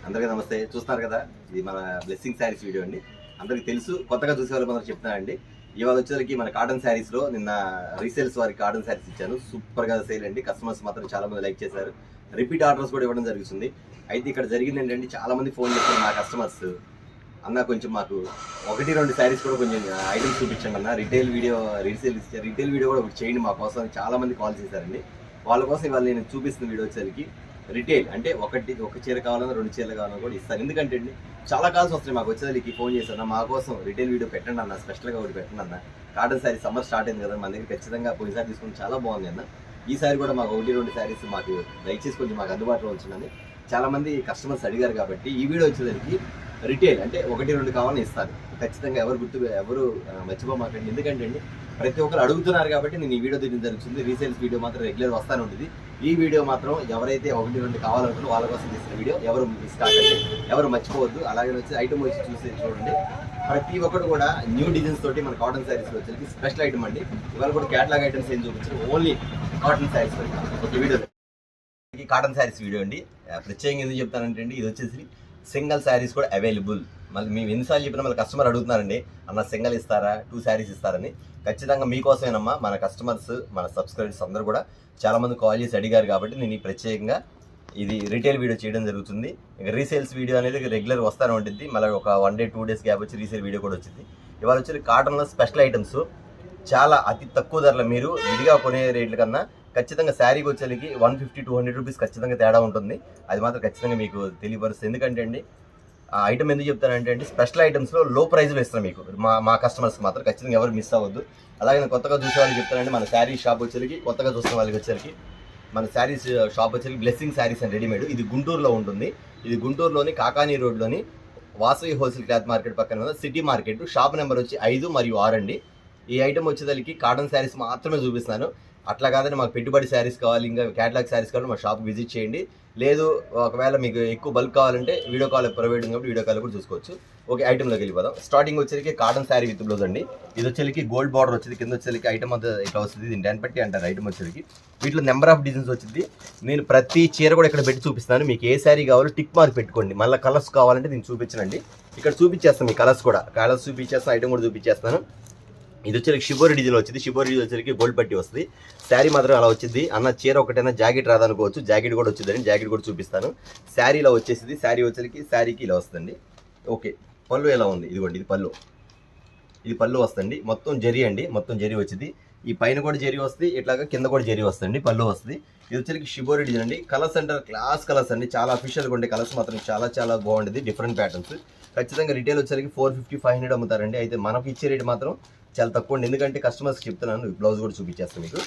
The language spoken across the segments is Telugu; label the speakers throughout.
Speaker 1: అందరికీ నమస్తే. చూస్తున్నారు కదా, ఇది మన బ్లెస్సింగ్ శారీస్ వీడియో అండి. అందరికీ తెలుసు, కొత్తగా చూసే వాళ్ళు మనం చెప్తున్నానండి. ఇవాళ వచ్చేసరికి మన కాటన్ శారీస్లో నిన్న రీసేల్స్ వారికి కాటన్ శారీస్ ఇచ్చాను. సూపర్గా సేల్ అండి. కస్టమర్స్ మాత్రం చాలా మంది లైక్ చేశారు. రిపీట్ ఆర్డర్స్ కూడా ఇవ్వడం జరుగుతుంది. అయితే ఇక్కడ జరిగింది ఏంటంటే, చాలా మంది ఫోన్ చేస్తారు మా కస్టమర్స్, అన్న కొంచెం మాకు 1-2 శారీస్ కూడా కొంచెం ఐటమ్స్ చూపించండి అన్న, రిటైల్ వీడియో కూడా ఒకటి చేయండి మా కోసం చాలా మంది కాల్ చేశారండి. వాళ్ళ కోసం ఇవాళ నేను చూపిస్తున్న వీడియో వచ్చేసరికి రిటైల్ అంటే ఒక చీర కావాలన్నా 2 చీరలు కావాలన్నా కూడా ఇస్తాను. ఎందుకంటే అండి, చాలా కాల్స్ వస్తాయి మాకు. వచ్చేసరికి ఫోన్ చేశాను, మా కోసం రిటైల్ వీడియో పెట్టండి అన్న, స్పెషల్గా ఒకటి పెట్టండి అన్న. కాటన్ శారీ సమ్మర్ స్టార్ట్ అయింది కదా, మన దగ్గర ఖచ్చితంగా పోయినసారి తీసుకుని చాలా బాగుంది అన్న. ఈసారి కూడా మాకు 1-2 శారీస్ మాకు దయచేసి కొంచెం మాకు అందుబాటులో ఉంచండి. చాలా మంది కస్టమర్స్ అడిగారు కాబట్టి ఈ వీడియో వచ్చేసరికి రిటైల్ అంటే 1-2 కావాలని ఇస్తాను. ఖచ్చితంగా ఎవరు మర్చిపోమాకండి. ఎందుకంటే అండి, ప్రతి ఒక్కరు అడుగుతున్నారు కాబట్టి నేను ఈ వీడియో తీయడం జరుగుతుంది. రీసేల్స్ వీడియో మాత్రం రెగ్యులర్ వస్తానే ఉంటుంది. ఈ వీడియో మాత్రం ఎవరైతే 1-2 కావాలనుకుంటారో వాళ్ళ కోసం తీసిన వీడియో, ఎవరు మిస్ కాకండి, ఎవరు మర్చిపోవద్దు. అలాగే వచ్చి ఐటమ్ వచ్చి చూడండి. ప్రతి ఒక్కరు కూడా న్యూ డిజైన్స్ తోటి మన కాటన్ శారీస్ వచ్చేసరికి స్పెషల్ ఐటమ్ అండి. ఇవాళ కూడా క్యాటలాగ్ ఐటమ్స్ ఏం చూపించారు, ఓన్లీ కాటన్ శారీస్ ఒక వీడియో. కాటన్ శారీస్ వీడియో అండి. ప్రత్యేకంగా ఎందుకు చెప్తానంటే అండి, ఇది వచ్చేసి సింగిల్ శారీస్ కూడా అవైలబుల్. మళ్ళీ మేము ఎన్నిసార్లు చెప్పినా మళ్ళీ కస్టమర్ అడుగుతున్నారండి, అన్న సింగిల్ ఇస్తారా, 2 శారీస్ ఇస్తారని. ఖచ్చితంగా మీకోసమేనమ్మా. మన కస్టమర్స్, మన సబ్స్క్రైబర్స్ అందరూ కూడా చాలామంది కాల్ చేసి అడిగారు కాబట్టి నేను ప్రత్యేకంగా ఇది రిటైల్ వీడియో చేయడం జరుగుతుంది. ఇక రీసేల్స్ వీడియో అనేది రెగ్యులర్ వస్తూనే ఉంటుంది. మళ్ళీ ఒక 1 day 2 days గ్యాప్ వచ్చి రీసేల్ వీడియో కూడా వచ్చింది. ఇవాళ వచ్చి కాటన్లో స్పెషల్ ఐటమ్స్ చాలా అతి తక్కువ ధరలో మీరు విడిగా కొనే రేట్ల కన్నా ఖచ్చితంగా శారీకి వచ్చేకి 150-200 రూపీస్ ఖచ్చితంగా తేడా ఉంటుంది. అది మాత్రం ఖచ్చితంగా మీకు తెలియపరుస్తుంది. ఎందుకంటే అండి, ఆ ఐటమ్ ఎందుకు చెప్తానంటే అండి, స్పెషల్ ఐటమ్స్లో లో ప్రైస్లో ఇస్తాను మీకు. మా కస్టమర్స్కి మాత్రం ఖచ్చితంగా ఎవరు మిస్ అవ్వద్దు. అలాగే నేను కొత్తగా చూసే వాళ్ళకి చెప్తానండి, మన శారీ షాప్ వచ్చేకి, కొత్తగా చూస్తున్న వాళ్ళకి వచ్చేసరికి మన శారీస్ షాప్ వచ్చేకి బ్లెస్సింగ్ శారీస్ అండ్ రెడీమేడ్. ఇది గుంటూరులో ఉంటుంది. ఇది గుంటూరులోని కాకానీ రోడ్లోని వాసవి హోల్సేల్ క్లాత్ మార్కెట్ పక్కన ఉన్న సిటీ మార్కెట్. షాప్ నెంబర్ వచ్చి 5 మరియు 6 అండి. ఈ ఐటమ్ వచ్చేసరికి కాటన్ శారీస్ మాత్రమే చూపిస్తున్నాను. అట్లా కాదని మాకు పెట్టుబడి శారీస్ కావాలి, ఇంకా క్యాటలాగ్ శారీస్ కావాలి, మా షాప్ విజిట్ చేయండి. లేదు ఒకవేళ మీకు ఎక్కువ బల్క్ కావాలంటే వీడియో కాల్ ప్రొవైడ్ కాబట్టి వీడియో కాల్ కూడా చూసుకోవచ్చు. ఓకే, ఐటమ్లోకి వెళ్ళిపోదాం. స్టార్టింగ్ వచ్చేసరికి కాటన్ శారీ విత్ బ్లౌజ్ అండి. ఇది వచ్చేసరికి గోల్డ్ బార్డర్ వచ్చింది. కింద వచ్చేసరికి ఐటమ్ అంతా ఇట్లా వస్తుంది. దీన్ని 10 పట్టి అంటారు ఐటమ్ వచ్చేసరికి. వీటిలో నెంబర్ ఆఫ్ డిజైన్స్ వచ్చింది. నేను ప్రతి చీర కూడా ఇక్కడ పెట్టి చూపిస్తాను. మీకు ఏ శారీ కావాలో టిక్ మార్క్ పెట్టుకోండి. మళ్ళీ కలర్స్ కావాలంటే నేను చూపించనండి, ఇక్కడ చూపించేస్తాను. మీ కలర్స్ చూపించేస్తాను, ఐటమ్ కూడా చూపించేస్తాను. ఇది వచ్చేసరికి షిబోరి డిజైన్ వచ్చింది. షిబోరి డిజైన్ వచ్చేసరికి గోల్డ్ పట్టి వస్తుంది. శారీ మాత్రం అలా వచ్చింది. అన్న చీర ఒకటైనా జాకెట్ రాదనుకోవచ్చు, జాకెట్ కూడా వచ్చిందని జాకెట్ కూడా చూపిస్తాను. శారీ ఇలా వచ్చేసింది. శారీ వచ్చేసరికి శారీకి ఇలా వస్తుంది. ఓకే, పళ్ళు ఎలా ఉంది, ఇదిగోండి, ఇది పళ్ళు వస్తుంది. మొత్తం జరీ అండి, మొత్తం జరీ వచ్చింది. ఈ పైన కూడా జరీ వస్తుంది, ఇట్లాగా కింద కూడా జరీ వస్తుంది, పళ్ళు వస్తుంది. ఇది వచ్చేసరికి షిబోరి డిజైన్ అండి. కలర్స్ అంటారు క్లాస్ కలర్స్ అండి, చాలా అఫీషియల్గా ఉండే కలర్స్ మాత్రం చాలా బాగుంటుంది. Different patterns. ఖచ్చితంగా రిటైల్ వచ్చేసరికి 450-500 అమ్ముతారండి. అయితే మనకు ఇచ్చే రేట్ మాత్రం చాలా తక్కువ అండి. ఎందుకంటే కస్టమర్స్కి చెప్తున్నాను. బ్లౌజ్ కూడా చూపించేస్తాను మీకు.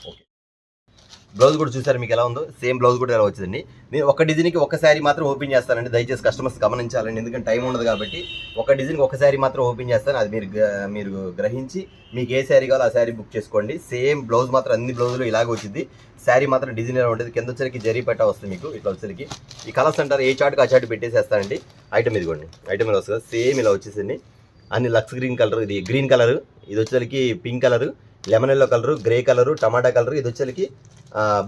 Speaker 1: ఓకే, బ్లౌజ్ కూడా చూసారు మీకు ఎలా ఉందో, సేమ్ బ్లౌజ్ కూడా ఎలా వచ్చిందండి. నేను ఒక డిజైన్కి ఒక శారీ మాత్రం ఓపెన్ చేస్తానండి. దయచేసి కస్టమర్స్ గమనించాలండి, ఎందుకంటే టైం ఉండదు కాబట్టి. ఒక డిజైన్కి ఒక శారీ మాత్రం ఓపెన్ చేస్తాను. అది మీరు గ్రహించి మీకు ఏ శారీ కావాలో ఆ శారీ బుక్ చేసుకోండి. సేమ్ బ్లౌజ్ మాత్రం అన్ని బ్లౌజులు ఇలాగే వచ్చింది. శారీ మాత్రం డిజైన్ ఎలా ఉంటుంది. కింద వచ్చరికి జరీ పట్టా వస్తుంది మీకు. ఇట్లా వచ్చరికి ఈ కలర్స్ అంటారు, ఏ చాటుకు ఆ చాటు పెట్టేసేస్తానండి. ఐటమ్ ఇదిగోండి, ఐటమ్ ఇలా వస్తుంది. సేమ్ ఇలా వచ్చేసింది. అన్ని లక్స్ గ్రీన్ కలర్, ఇది గ్రీన్ కలర్, ఇది వచ్చేసరికి pink colour, lemon yellow colour, grey colour, tomato colour, ఇది వచ్చేసరికి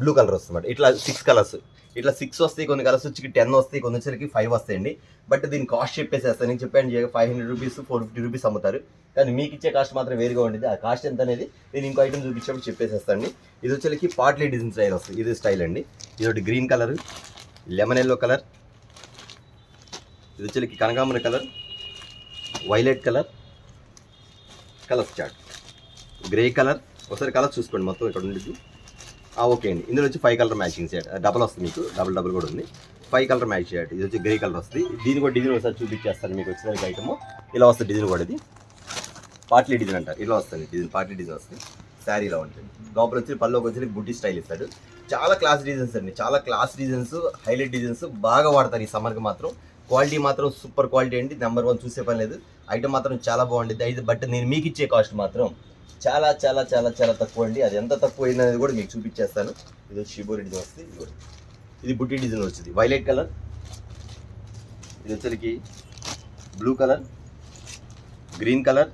Speaker 1: బ్లూ కలర్ వస్తుంది. ఇట్లా 6 కలర్స్, ఇట్లా 6 వస్తాయి. కొన్ని కలర్స్ వచ్చి 10 వస్తాయి, కొన్ని వచ్చరికి 5 వస్తాయండి. బట్ దీని కాస్ట్ చెప్పేసేస్తాను. నేను చెప్పాను 500 రూపీస్ 450 రూపీస్ అమ్ముతారు, కానీ మీకు ఇచ్చే కాస్ట్ మాత్రం వేరుగా ఉంటుంది. ఆ కాస్ట్ ఎంత అనేది నేను ఇంకో ఐటమ్ చూపించేప్పుడు చెప్పేసేస్తాను. ఇది వచ్చేసరికి పార్ట్లీ డిజైన్ స్టైల్ వస్తుంది. ఇది స్టైల్ అండి. ఇది ఒకటి green colour, lemon yellow colour, ఇది వచ్చేసరికి కనకాంబర colour, violet colour, colour chart, grey colour. ఒకసారి కలర్ చూసుకోండి, మొత్తం ఇక్కడ ఉండేది. ఓకే అండి. ఇందులో వచ్చి 5 కలర్ మ్యాచింగ్ షర్ట్ డబల్ వస్తుంది మీకు, డబల్ కూడా ఉంది. 5 కలర్ మ్యాచ్ షర్ట్. ఇది వచ్చి గ్రే కలర్ వస్తుంది. దీని కూడా డిజైన్ ఒకసారి చూపించేస్తాను మీకు. వచ్చేసరికి ఐటమ్ ఇలా వస్తుంది. డిజైన్ కూడా ఇది పార్ట్లీ డిజైన్ అంటారు. ఇలా వస్తుంది డిజైన్, పార్ట్లీ డిజైన్ వస్తుంది. శారీ ఇలా ఉంటుంది. లోపల వచ్చి పళ్ళలోకి వచ్చి బుట్టి స్టైల్ ఇస్తాడు. చాలా క్లాస్ డిజైన్స్ అండి, చాలా క్లాస్ డిజైన్స్, హైలైట్ డిజైన్స్ బాగా వాడతారు ఈ సమ్మర్కి మాత్రం. క్వాలిటీ మాత్రం సూపర్ క్వాలిటీ అండి, నెంబర్ 1 చూసే పని లేదు. ఐటమ్ మాత్రం చాలా బాగుంటుంది. అయితే బట్ నేను మీకు ఇచ్చే కాస్ట్ మాత్రం చాలా తక్కువ అండి. అది ఎంత తక్కువ అయిందనేది కూడా మీకు చూపించేస్తాను. ఇది వచ్చి షిబోరి డిజైన్ వస్తుంది. ఇది బుట్టి డిజైన్ వచ్చింది. వైలెట్ కలర్, ఇది వచ్చరికి బ్లూ కలర్, గ్రీన్ కలర్,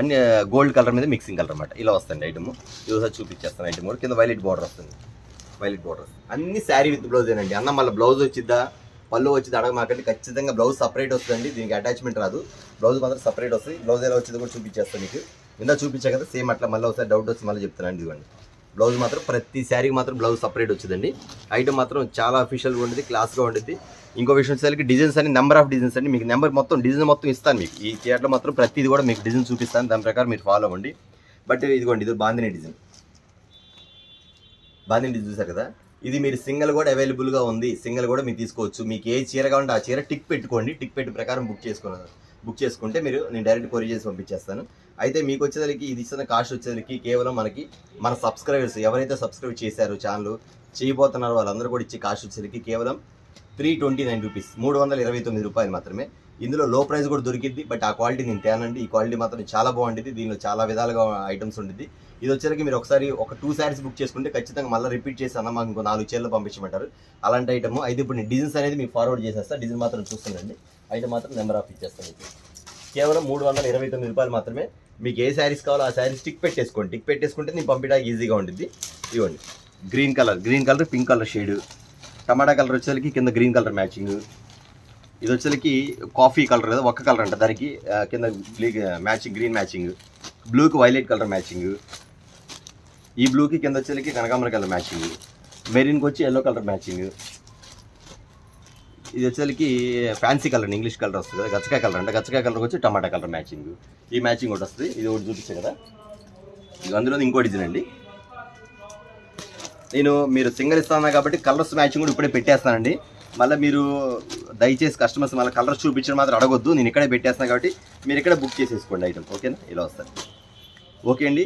Speaker 1: అన్ని గోల్డ్ కలర్ మీద మిక్సింగ్ కలర్ అనమాట. ఇలా వస్తుంది ఐటమ్. ఇది ఒకసారి చూపించేస్తాను. ఐటమ్ కూడా కింద వైలెట్ బార్డర్ వస్తుంది. వైలెట్ బోర్డర్స్ అన్ని శారీ విత్ బ్లౌజ్ ఏనండి. అన్న మళ్ళీ బ్లౌజ్ వచ్చిద్దా పళ్ళు వచ్చింది అడగమాకండి, ఖచ్చితంగా బ్లౌజ్ సపరేట్ వస్తుందండి, దీనికి అటాచ్మెంట్ రాదు, బ్లౌజ్ మాత్రం సపరేట్ వస్తుంది. బ్లౌజ్ ఎలా వచ్చిందో కూడా చూపించేస్తాను మీకు, ఇందా చూపించా కదా సేమ్ అట్లా. మళ్ళీ ఒకసారి డౌట్ వచ్చి మళ్ళీ చెప్తానండి. ఇదిగోండి బ్లౌజ్ మాత్రం ప్రతి శారీకి మాత్రం బ్లౌజ్ సపరేట్ వచ్చిందండి. ఐటమ్ మాత్రం చాలా అఫీషియల్గా ఉంటుంది, క్లాస్గా ఉంటుంది. ఇంకో విషయం వచ్చేసరికి డిజైన్స్ అని నెంబర్ ఆఫ్ డిజైన్స్ అండి, మీకు నెంబర్ మొత్తం డిజైన్ మొత్తం ఇస్తాను మీకు. ఈ చీరలో మాత్రం ప్రతిది కూడా మీకు డిజైన్ చూపిస్తాను, దాని ప్రకారం మీరు ఫాలో అవ్వండి. బట్ ఇదిగోండి ఇది బాందిని డిజైన్, బాందిని డిజైన్ చూసారు కదా, ఇది మీరు సింగిల్ కూడా అవైలబుల్గా ఉంది, సింగిల్ కూడా మీరు తీసుకోవచ్చు. మీకు ఏ చీర కావాలంటే ఆ చీర టిక్ పెట్టుకోండి, టిక్ పెట్టి ప్రకారం బుక్ చేసుకుంటే మీరు నేను డైరెక్ట్ కొరియర్ చేసి పంపించేస్తాను. అయితే మీకు వచ్చేసరికి ఇది ఇస్తున్న కాస్ట్ వచ్చేసరికి కేవలం మనకి మన సబ్స్క్రైబర్స్ ఎవరైతే సబ్స్క్రైబ్ చేశారో ఛానల్ చేయబోతున్నారో వాళ్ళందరూ కూడా ఇచ్చే కాస్ట్ వచ్చేసరికి కేవలం 329 రూపీస్, 329 రూపాయలు మాత్రమే. ఇందులో లో ప్రైస్ కూడా దొరికిద్ది, బట్ ఆ క్వాలిటీ నేను తేనండి. ఈ క్వాలిటీ మాత్రం చాలా బాగుంటుంది, దీనిలో చాలా విధాలుగా ఐటమ్స్ ఉంటుంది. ఇది వచ్చేసరికి మీరు ఒకసారి ఒక 2 శారీస్ బుక్ చేసుకుంటే ఖచ్చితంగా మళ్ళీ రిపీట్ చేసి అన్న మాకు ఇంకో 4 చీరలు పంపించమంటారు, అలాంటి ఐటమ్. అయితే ఇప్పుడు నేను డిజైన్స్ అనేది మీకు ఫార్వర్డ్ చేసేస్తాను, డిజైన్ మాత్రం చూస్తుందండి, ఐటమ్ మాత్రం నెంబర్ ఆఫ్ ఇచ్చేస్తాను. కేవలం 329 రూపాయలు మాత్రమే. మీకు ఏ శారీస్ కావాలో ఆ శారీస్ టిక్ పెట్టేసుకోండి, టిక్ పెట్టేసుకుంటే నేను పంపించడానికి ఈజీగా ఉంటుంది. ఇవ్వండి green colour pink colour shade, tomato colour వచ్చేసరికి కింద గ్రీన్ కలర్ మ్యాచింగ్, ఇది వచ్చేసరికి కాఫీ కలర్ కదా ఒక్క కలర్ అంట, దానికి కింద మ్యాచింగ్ గ్రీన్ మ్యాచింగ్, బ్లూకి వైలెట్ కలర్ మ్యాచింగ్, ఈ బ్లూకి కింద వచ్చేసరికి కనకాంబర కలర్ మ్యాచింగ్, మెరీన్కి వచ్చి ఎల్లో కలర్ మ్యాచింగ్, ఇది వచ్చేసరికి ఫ్యాన్సీ కలర్ ఇంగ్లీష్ కలర్ వస్తుంది కదా, గచ్చకాయ కలర్ అంటే గచ్చకాయ కలర్కి వచ్చి టమాటా కలర్ మ్యాచింగ్, ఈ మ్యాచింగ్ ఒకటి వస్తుంది. ఇది ఒకటి చూపించే కదా, అందులో ఇంకో డిజైన్ అండి. మీరు సింగిల్ ఇస్తాను కాబట్టి కలర్స్ మ్యాచింగ్ కూడా ఇప్పుడే పెట్టేస్తానండి. మళ్ళీ మీరు దయచేసి కస్టమర్స్ మళ్ళీ కలర్స్ చూపించడం మాత్రం అడగొద్దు, నేను ఇక్కడే పెట్టేస్తాను కాబట్టి మీరు ఇక్కడే బుక్ చేసేసుకోండి ఐటమ్. ఓకేనా, ఇలా వస్తారు. ఓకే అండి,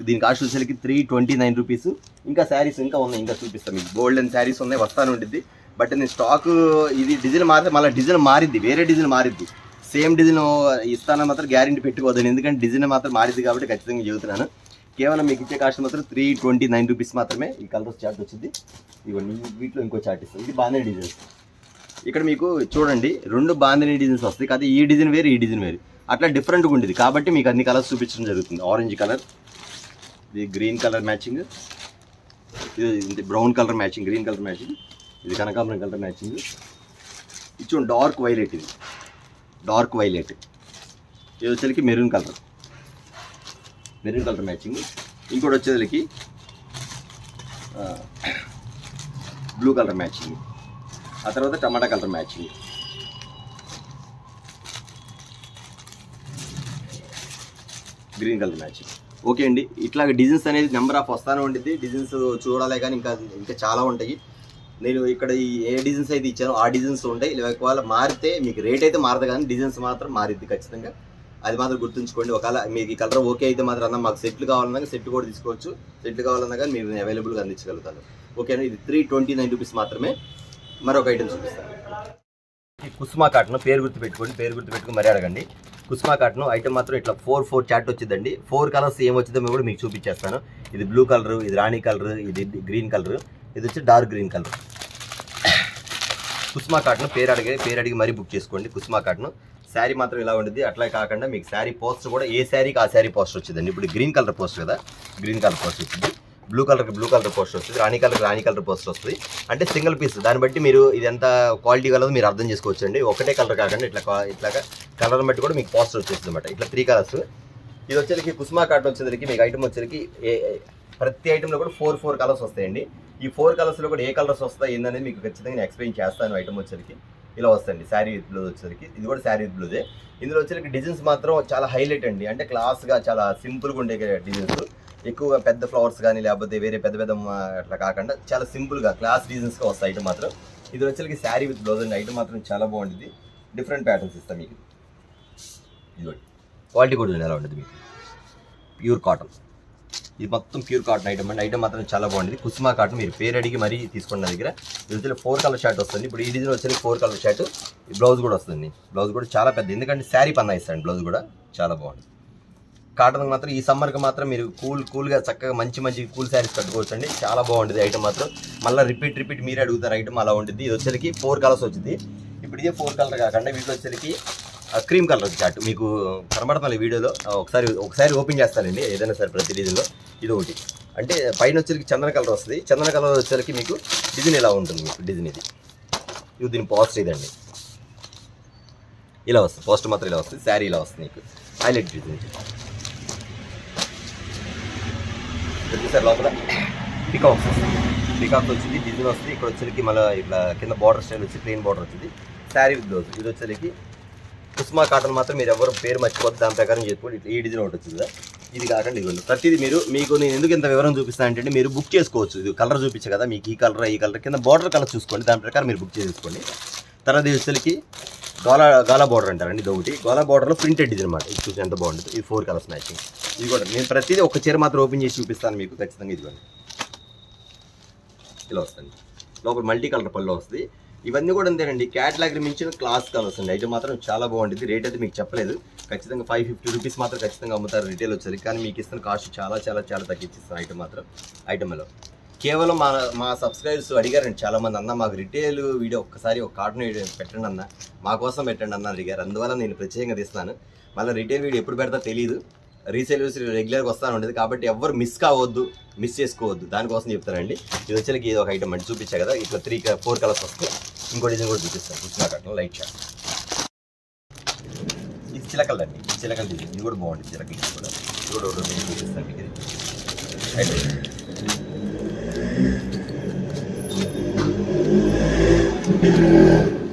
Speaker 1: దీని కాస్ట్ వచ్చేసరికి 329 రూపీస్. ఇంకా శారీస్ ఇంకా ఉన్నాయి, ఇంకా చూపిస్తాను మీకు. గోల్డెన్ శారీస్ ఉన్నాయి, వస్తాను ఉంటుంది. బట్ నేను స్టాక్ ఇది డిజైన్ మారితే మళ్ళీ డిజైన్ మారిద్ది, వేరే డిజైన్ మారిద్ది. సేమ్ డిజైన్ ఇస్తానని మాత్రం గ్యారెంటీ పెట్టుకోవద్దండి, ఎందుకంటే డిజైన్ మాత్రం మారిద్ది కాబట్టి ఖచ్చితంగా చెబుతున్నాను. కేవలం మీకు ఇచ్చే కాస్ట్ మాత్రం 329 రూపీస్ మాత్రమే. ఈ కలర్స్ చార్ట్ వచ్చింది, ఇవన్నీ వీటిలో ఇంకో చార్ట్ ఇస్తుంది. ఇది బాందిని డిజైన్స్. ఇక్కడ మీకు చూడండి 2 బాందిని డిజైన్స్ వస్తాయి, కాదు ఈ డిజైన్ వేరు ఈ డిజైన్ వేరు, అట్లా డిఫరెంట్గా ఉండేది కాబట్టి మీకు అన్ని కలర్స్ చూపించడం జరుగుతుంది. ఆరెంజ్ కలర్, ఇది గ్రీన్ కలర్ మ్యాచింగ్, ఇది brown colour matching, green colour matching, ఇది కనకాంబరం కలర్ మ్యాచింగ్, ఇది చూడండి డార్క్ వైలెట్, ఇది డార్క్ వైలెట్, ఇది వచ్చేసరికి మెరూన్ కలర్ మ్యాచింగ్, ఇంకోటి వచ్చేసరికి బ్లూ కలర్ మ్యాచింగ్, ఆ తర్వాత tomato colour matching, green colour matching. Okay అండి, ఇట్లాగ డిజైన్స్ అనేది నెంబర్ ఆఫ్ వస్తానే ఉంటుంది. డిజైన్స్ చూడాలి కానీ ఇంకా చాలా ఉంటాయి. నేను ఇక్కడ ఏ డిజైన్స్ అయితే ఇచ్చానో ఆ డిజైన్స్ ఉంటాయి. ఒకవేళ మారితే మీకు రేట్ అయితే మారదు కానీ డిజైన్స్ మాత్రం మారిద్ది ఖచ్చితంగా, అది మాత్రం గుర్తుంచుకోండి. ఒకవేళ మీకు ఈ కలర్ ఓకే అయితే మాత్రం అన్న మాకు సెట్లు కావాలన్నా సెట్ కూడా తీసుకోవచ్చు, సెట్లు కావాలన్నా కానీ మీరు అవైలబుల్గా అందించగలుగుతాను. ఓకేనా, ఇది 329 రూపీస్ మాత్రమే. మరొక ఐటమ్ చూపిస్తాను. కుసుమా కాటన్, పేరు గుర్తుపెట్టుకుని మరీ అడగండి. కుసుమా కాటన్ ఐటమ్ మాత్రం ఇట్లా 4 చాట్ వచ్చిందండి. 4 కలర్స్ ఏమొచ్చిందో కూడా మీకు చూపించేస్తాను. ఇది బ్లూ కలర్, ఇది రాణి కలర్, ఇది గ్రీన్ కలర్, ఇది వచ్చి dark green colour. Kusuma cotton పేరు అడిగి మరీ బుక్ చేసుకోండి. కుసుమా కాటన్ శారీ మాత్రం ఇలా ఉంటుంది. అట్లా కాకుండా మీకు శారీ పోస్టర్ కూడా ఏ శారీకి ఆ శారీ పోస్టర్ వచ్చిందండి. ఇప్పుడు గ్రీన్ కలర్ పోస్టర్ కదా, గ్రీన్ కలర్ పోస్టర్ వచ్చింది, బ్లూ కలర్ పోస్టర్ వస్తుంది, రాణి కలర్ పోస్టర్ వస్తుంది. అంటే సింగిల్ పీస్, దాన్ని బట్టి మీరు ఇది ఎంత క్వాలిటీ కలదో మీరు అర్థం చేసుకోవచ్చు అండి. ఒకటే కలర్ కాకుండా ఇట్లాగా కలర్ని బట్టి కూడా మీకు పోస్టర్ వచ్చేస్తుంది అనమాట. ఇట్లా 3 కలర్స్. ఇది వచ్చేసరికి కుసుమా కాటన్ వచ్చేసరికి మీకు ఐటమ్ వచ్చేసరికి ప్రతి ఐటెంలో కూడా 4 కలర్స్ వస్తాయండి. ఈ 4 కలర్స్లో కూడా ఏ కలర్స్ వస్తాయి ఏందనేది మీకు ఖచ్చితంగా నేను ఎక్స్ప్లెయిన్ చేస్తాను. ఐటమ్ వచ్చేసరికి ఇలా వస్తుంది. శారీ విత్ బ్లౌజ్ వచ్చేసరికి ఇది కూడా శారీ విత్ బ్లౌజే. ఇందులో వచ్చేసరికి డిజైన్స్ మాత్రం చాలా హైలైట్ అండి, అంటే క్లాస్గా చాలా సింపుల్గా ఉండే డిజైన్స్. ఎక్కువగా పెద్ద ఫ్లవర్స్ కానీ లేకపోతే వేరే పెద్ద అట్లా కాకుండా చాలా సింపుల్గా క్లాస్ డిజైన్స్గా వస్తాయి ఐటమ్ మాత్రం. ఇది వచ్చేసరికి శారీ విత్ బ్లౌజ్ అండి. ఐటమ్ మాత్రం చాలా బాగుంటుంది, డిఫరెంట్ ప్యాటర్న్స్ ఇస్తాం మీకు. ఇది క్వాలిటీ కూడా ఎలా ఉంటుంది మీకు, ప్యూర్ కాటన్. ఇది మొత్తం ప్యూర్ కాటన్ ఐటమ్ అండి. ఐటమ్ మాత్రం చాలా బాగుంటుంది. కుసుమా కాటన్ మీరు పేరు అడిగి మరీ తీసుకోండి. నా దగ్గర ఇది వచ్చి 4 కలర్ షర్ట్ వస్తుంది. ఇప్పుడు ఈ డిజైన్ వచ్చేసి 4 కలర్ షర్ట్, బ్లౌజ్ కూడా వస్తుంది. బ్లౌజ్ కూడా చాలా పెద్ద, ఎందుకంటే శారీ పన్నా ఇస్తాను. బ్లౌజ్ కూడా చాలా బాగుంటుంది. కాటన్ మాత్రం ఈ సమ్మర్కి మాత్రం మీరు కూల్గా చక్కగా మంచి కూల్ శారీస్ కట్టుకోవచ్చు అండి. చాలా బాగుంటుంది ఐటమ్ మాత్రం. మళ్ళీ రిపీట్ మీరు అడుగుతారు ఐటమ్ అలా ఉంటుంది. ఇది వచ్చేసరికి 4 కలర్స్ వచ్చింది. ఇప్పుడు ఇదే 4 కలర్ కాకుండా వీటిలో వచ్చేసరికి క్రీమ్ కలర్ చాట్ మీకు కనబడుతుంది వీడియోలో. ఒకసారి ఓపెన్ చేస్తానండి ఏదైనా సరే ప్రతి డిజైన్లో. ఇది ఒకటి అంటే పైన వచ్చేసరికి చందన కలర్ వస్తుంది. చందన కలర్ వచ్చేసరికి మీకు డిజైన్ ఇలా ఉంటుంది. మీకు డిజైన్ ఇది దీని పోస్టర్ ఇదండి, ఇలా వస్తుంది. పోస్టర్ మాత్రం ఇలా వస్తుంది, శారీ ఇలా వస్తుంది. మీకు హైలైట్ డిజైన్ సార్. లోపల పికాక్స్ వస్తుంది, పికాక్ వచ్చింది డిజైన్ వస్తుంది. ఇక్కడ వచ్చేసరికి మళ్ళీ ఇట్లా కింద బార్డర్ స్టైల్ వచ్చి ప్లెయిన్ బార్డర్ వచ్చింది. Sari with blouse. ఇది వచ్చేసరికి కుస్మా కాటన్ మాత్రం మీరు ఎవరు పేరు మర్చిపోద్దు, దాని ప్రకారం చేసుకోండి. ఈ డిజైన్ ఒకటి వచ్చింది కదా, ఇది కాకండి ఇవ్వండి. ప్రతిదీ మీకు నేను ఎందుకు ఇంత వివరం చూపిస్తాను అంటే మీరు బుక్ చేసుకోవచ్చు. ఇది కలర్ చూపించే కదా మీకు, ఈ కలర్ కింద బార్డర్ కలర్ చూసుకోండి, దాని ప్రకారం మీరు బుక్ చేసుకోండి. తర్వాత ఇది వచ్చేసరికి గాలా బార్డర్ అంటారండి. ఇది ఒకటి గాలా బార్డర్లో ప్రింటెడ్ డిజైన్ అనమాట. ఇది చూసి ఎంత బాగుంటుంది. ఇది 4 కలర్స్ మ్యాచింగ్. ఇది కూడా నేను ప్రతిదీ ఒక చీర మాత్రం ఓపెన్ చేసి చూపిస్తాను మీకు ఖచ్చితంగా. ఇదిగోండి ఇలా వస్తుంది. లోపల మల్టీ కలర్ పళ్ళు వస్తుంది. ఇవన్నీ కూడా అంతేనండి, క్యాటలాగ్ మించిన క్లాస్ కలర్స్ అండి. ఐటమ్ మాత్రం చాలా బాగుంటుంది. రేట్ అయితే మీకు చెప్పలేదు, ఖచ్చితంగా 550 రూపీస్ మాత్రం ఖచ్చితంగా అమ్ముతారు రిటైల్ వచ్చేది. కానీ మీకు ఇస్తున్న కాస్ట్ చాలా చాలా చాలా తగ్గించిస్తాను ఐటమ్ మాత్రం. ఐటమ్లో కేవలం మా సబ్స్క్రైబర్స్ అడిగారండి చాలామంది, అన్న మాకు రిటైల్ వీడియో ఒక్కసారి ఒక కార్టూన్ వీడియో పెట్టండి అన్న, మా కోసం పెట్టండి అన్న అడిగారు. అందువల్ల నేను ప్రత్యేకంగా తీస్తున్నాను. మళ్ళీ రిటైల్ వీడియో ఎప్పుడు పెడతా తెలియదు, రీసేల్స్ రెగ్యులర్గా వస్తాను ఉండేది కాబట్టి ఎవరు మిస్ చేసుకోవద్దు, దానికోసం చెప్తానండి. ఇది వచ్చేకి ఇది ఒక ఐటమ్ అండి, చూపించా కదా. ఇట్లా 4 కలర్స్ వస్తాయి. ఇంకో డిజైన్ కూడా చూపిస్తాను. Krishna cotton light short. ఇది చిలకల్ అండి, చిలకల్ డిజైన్. ఇది కూడా బాగుంటుంది. చిలకల్ కూడా చూపిస్తాను మీకు.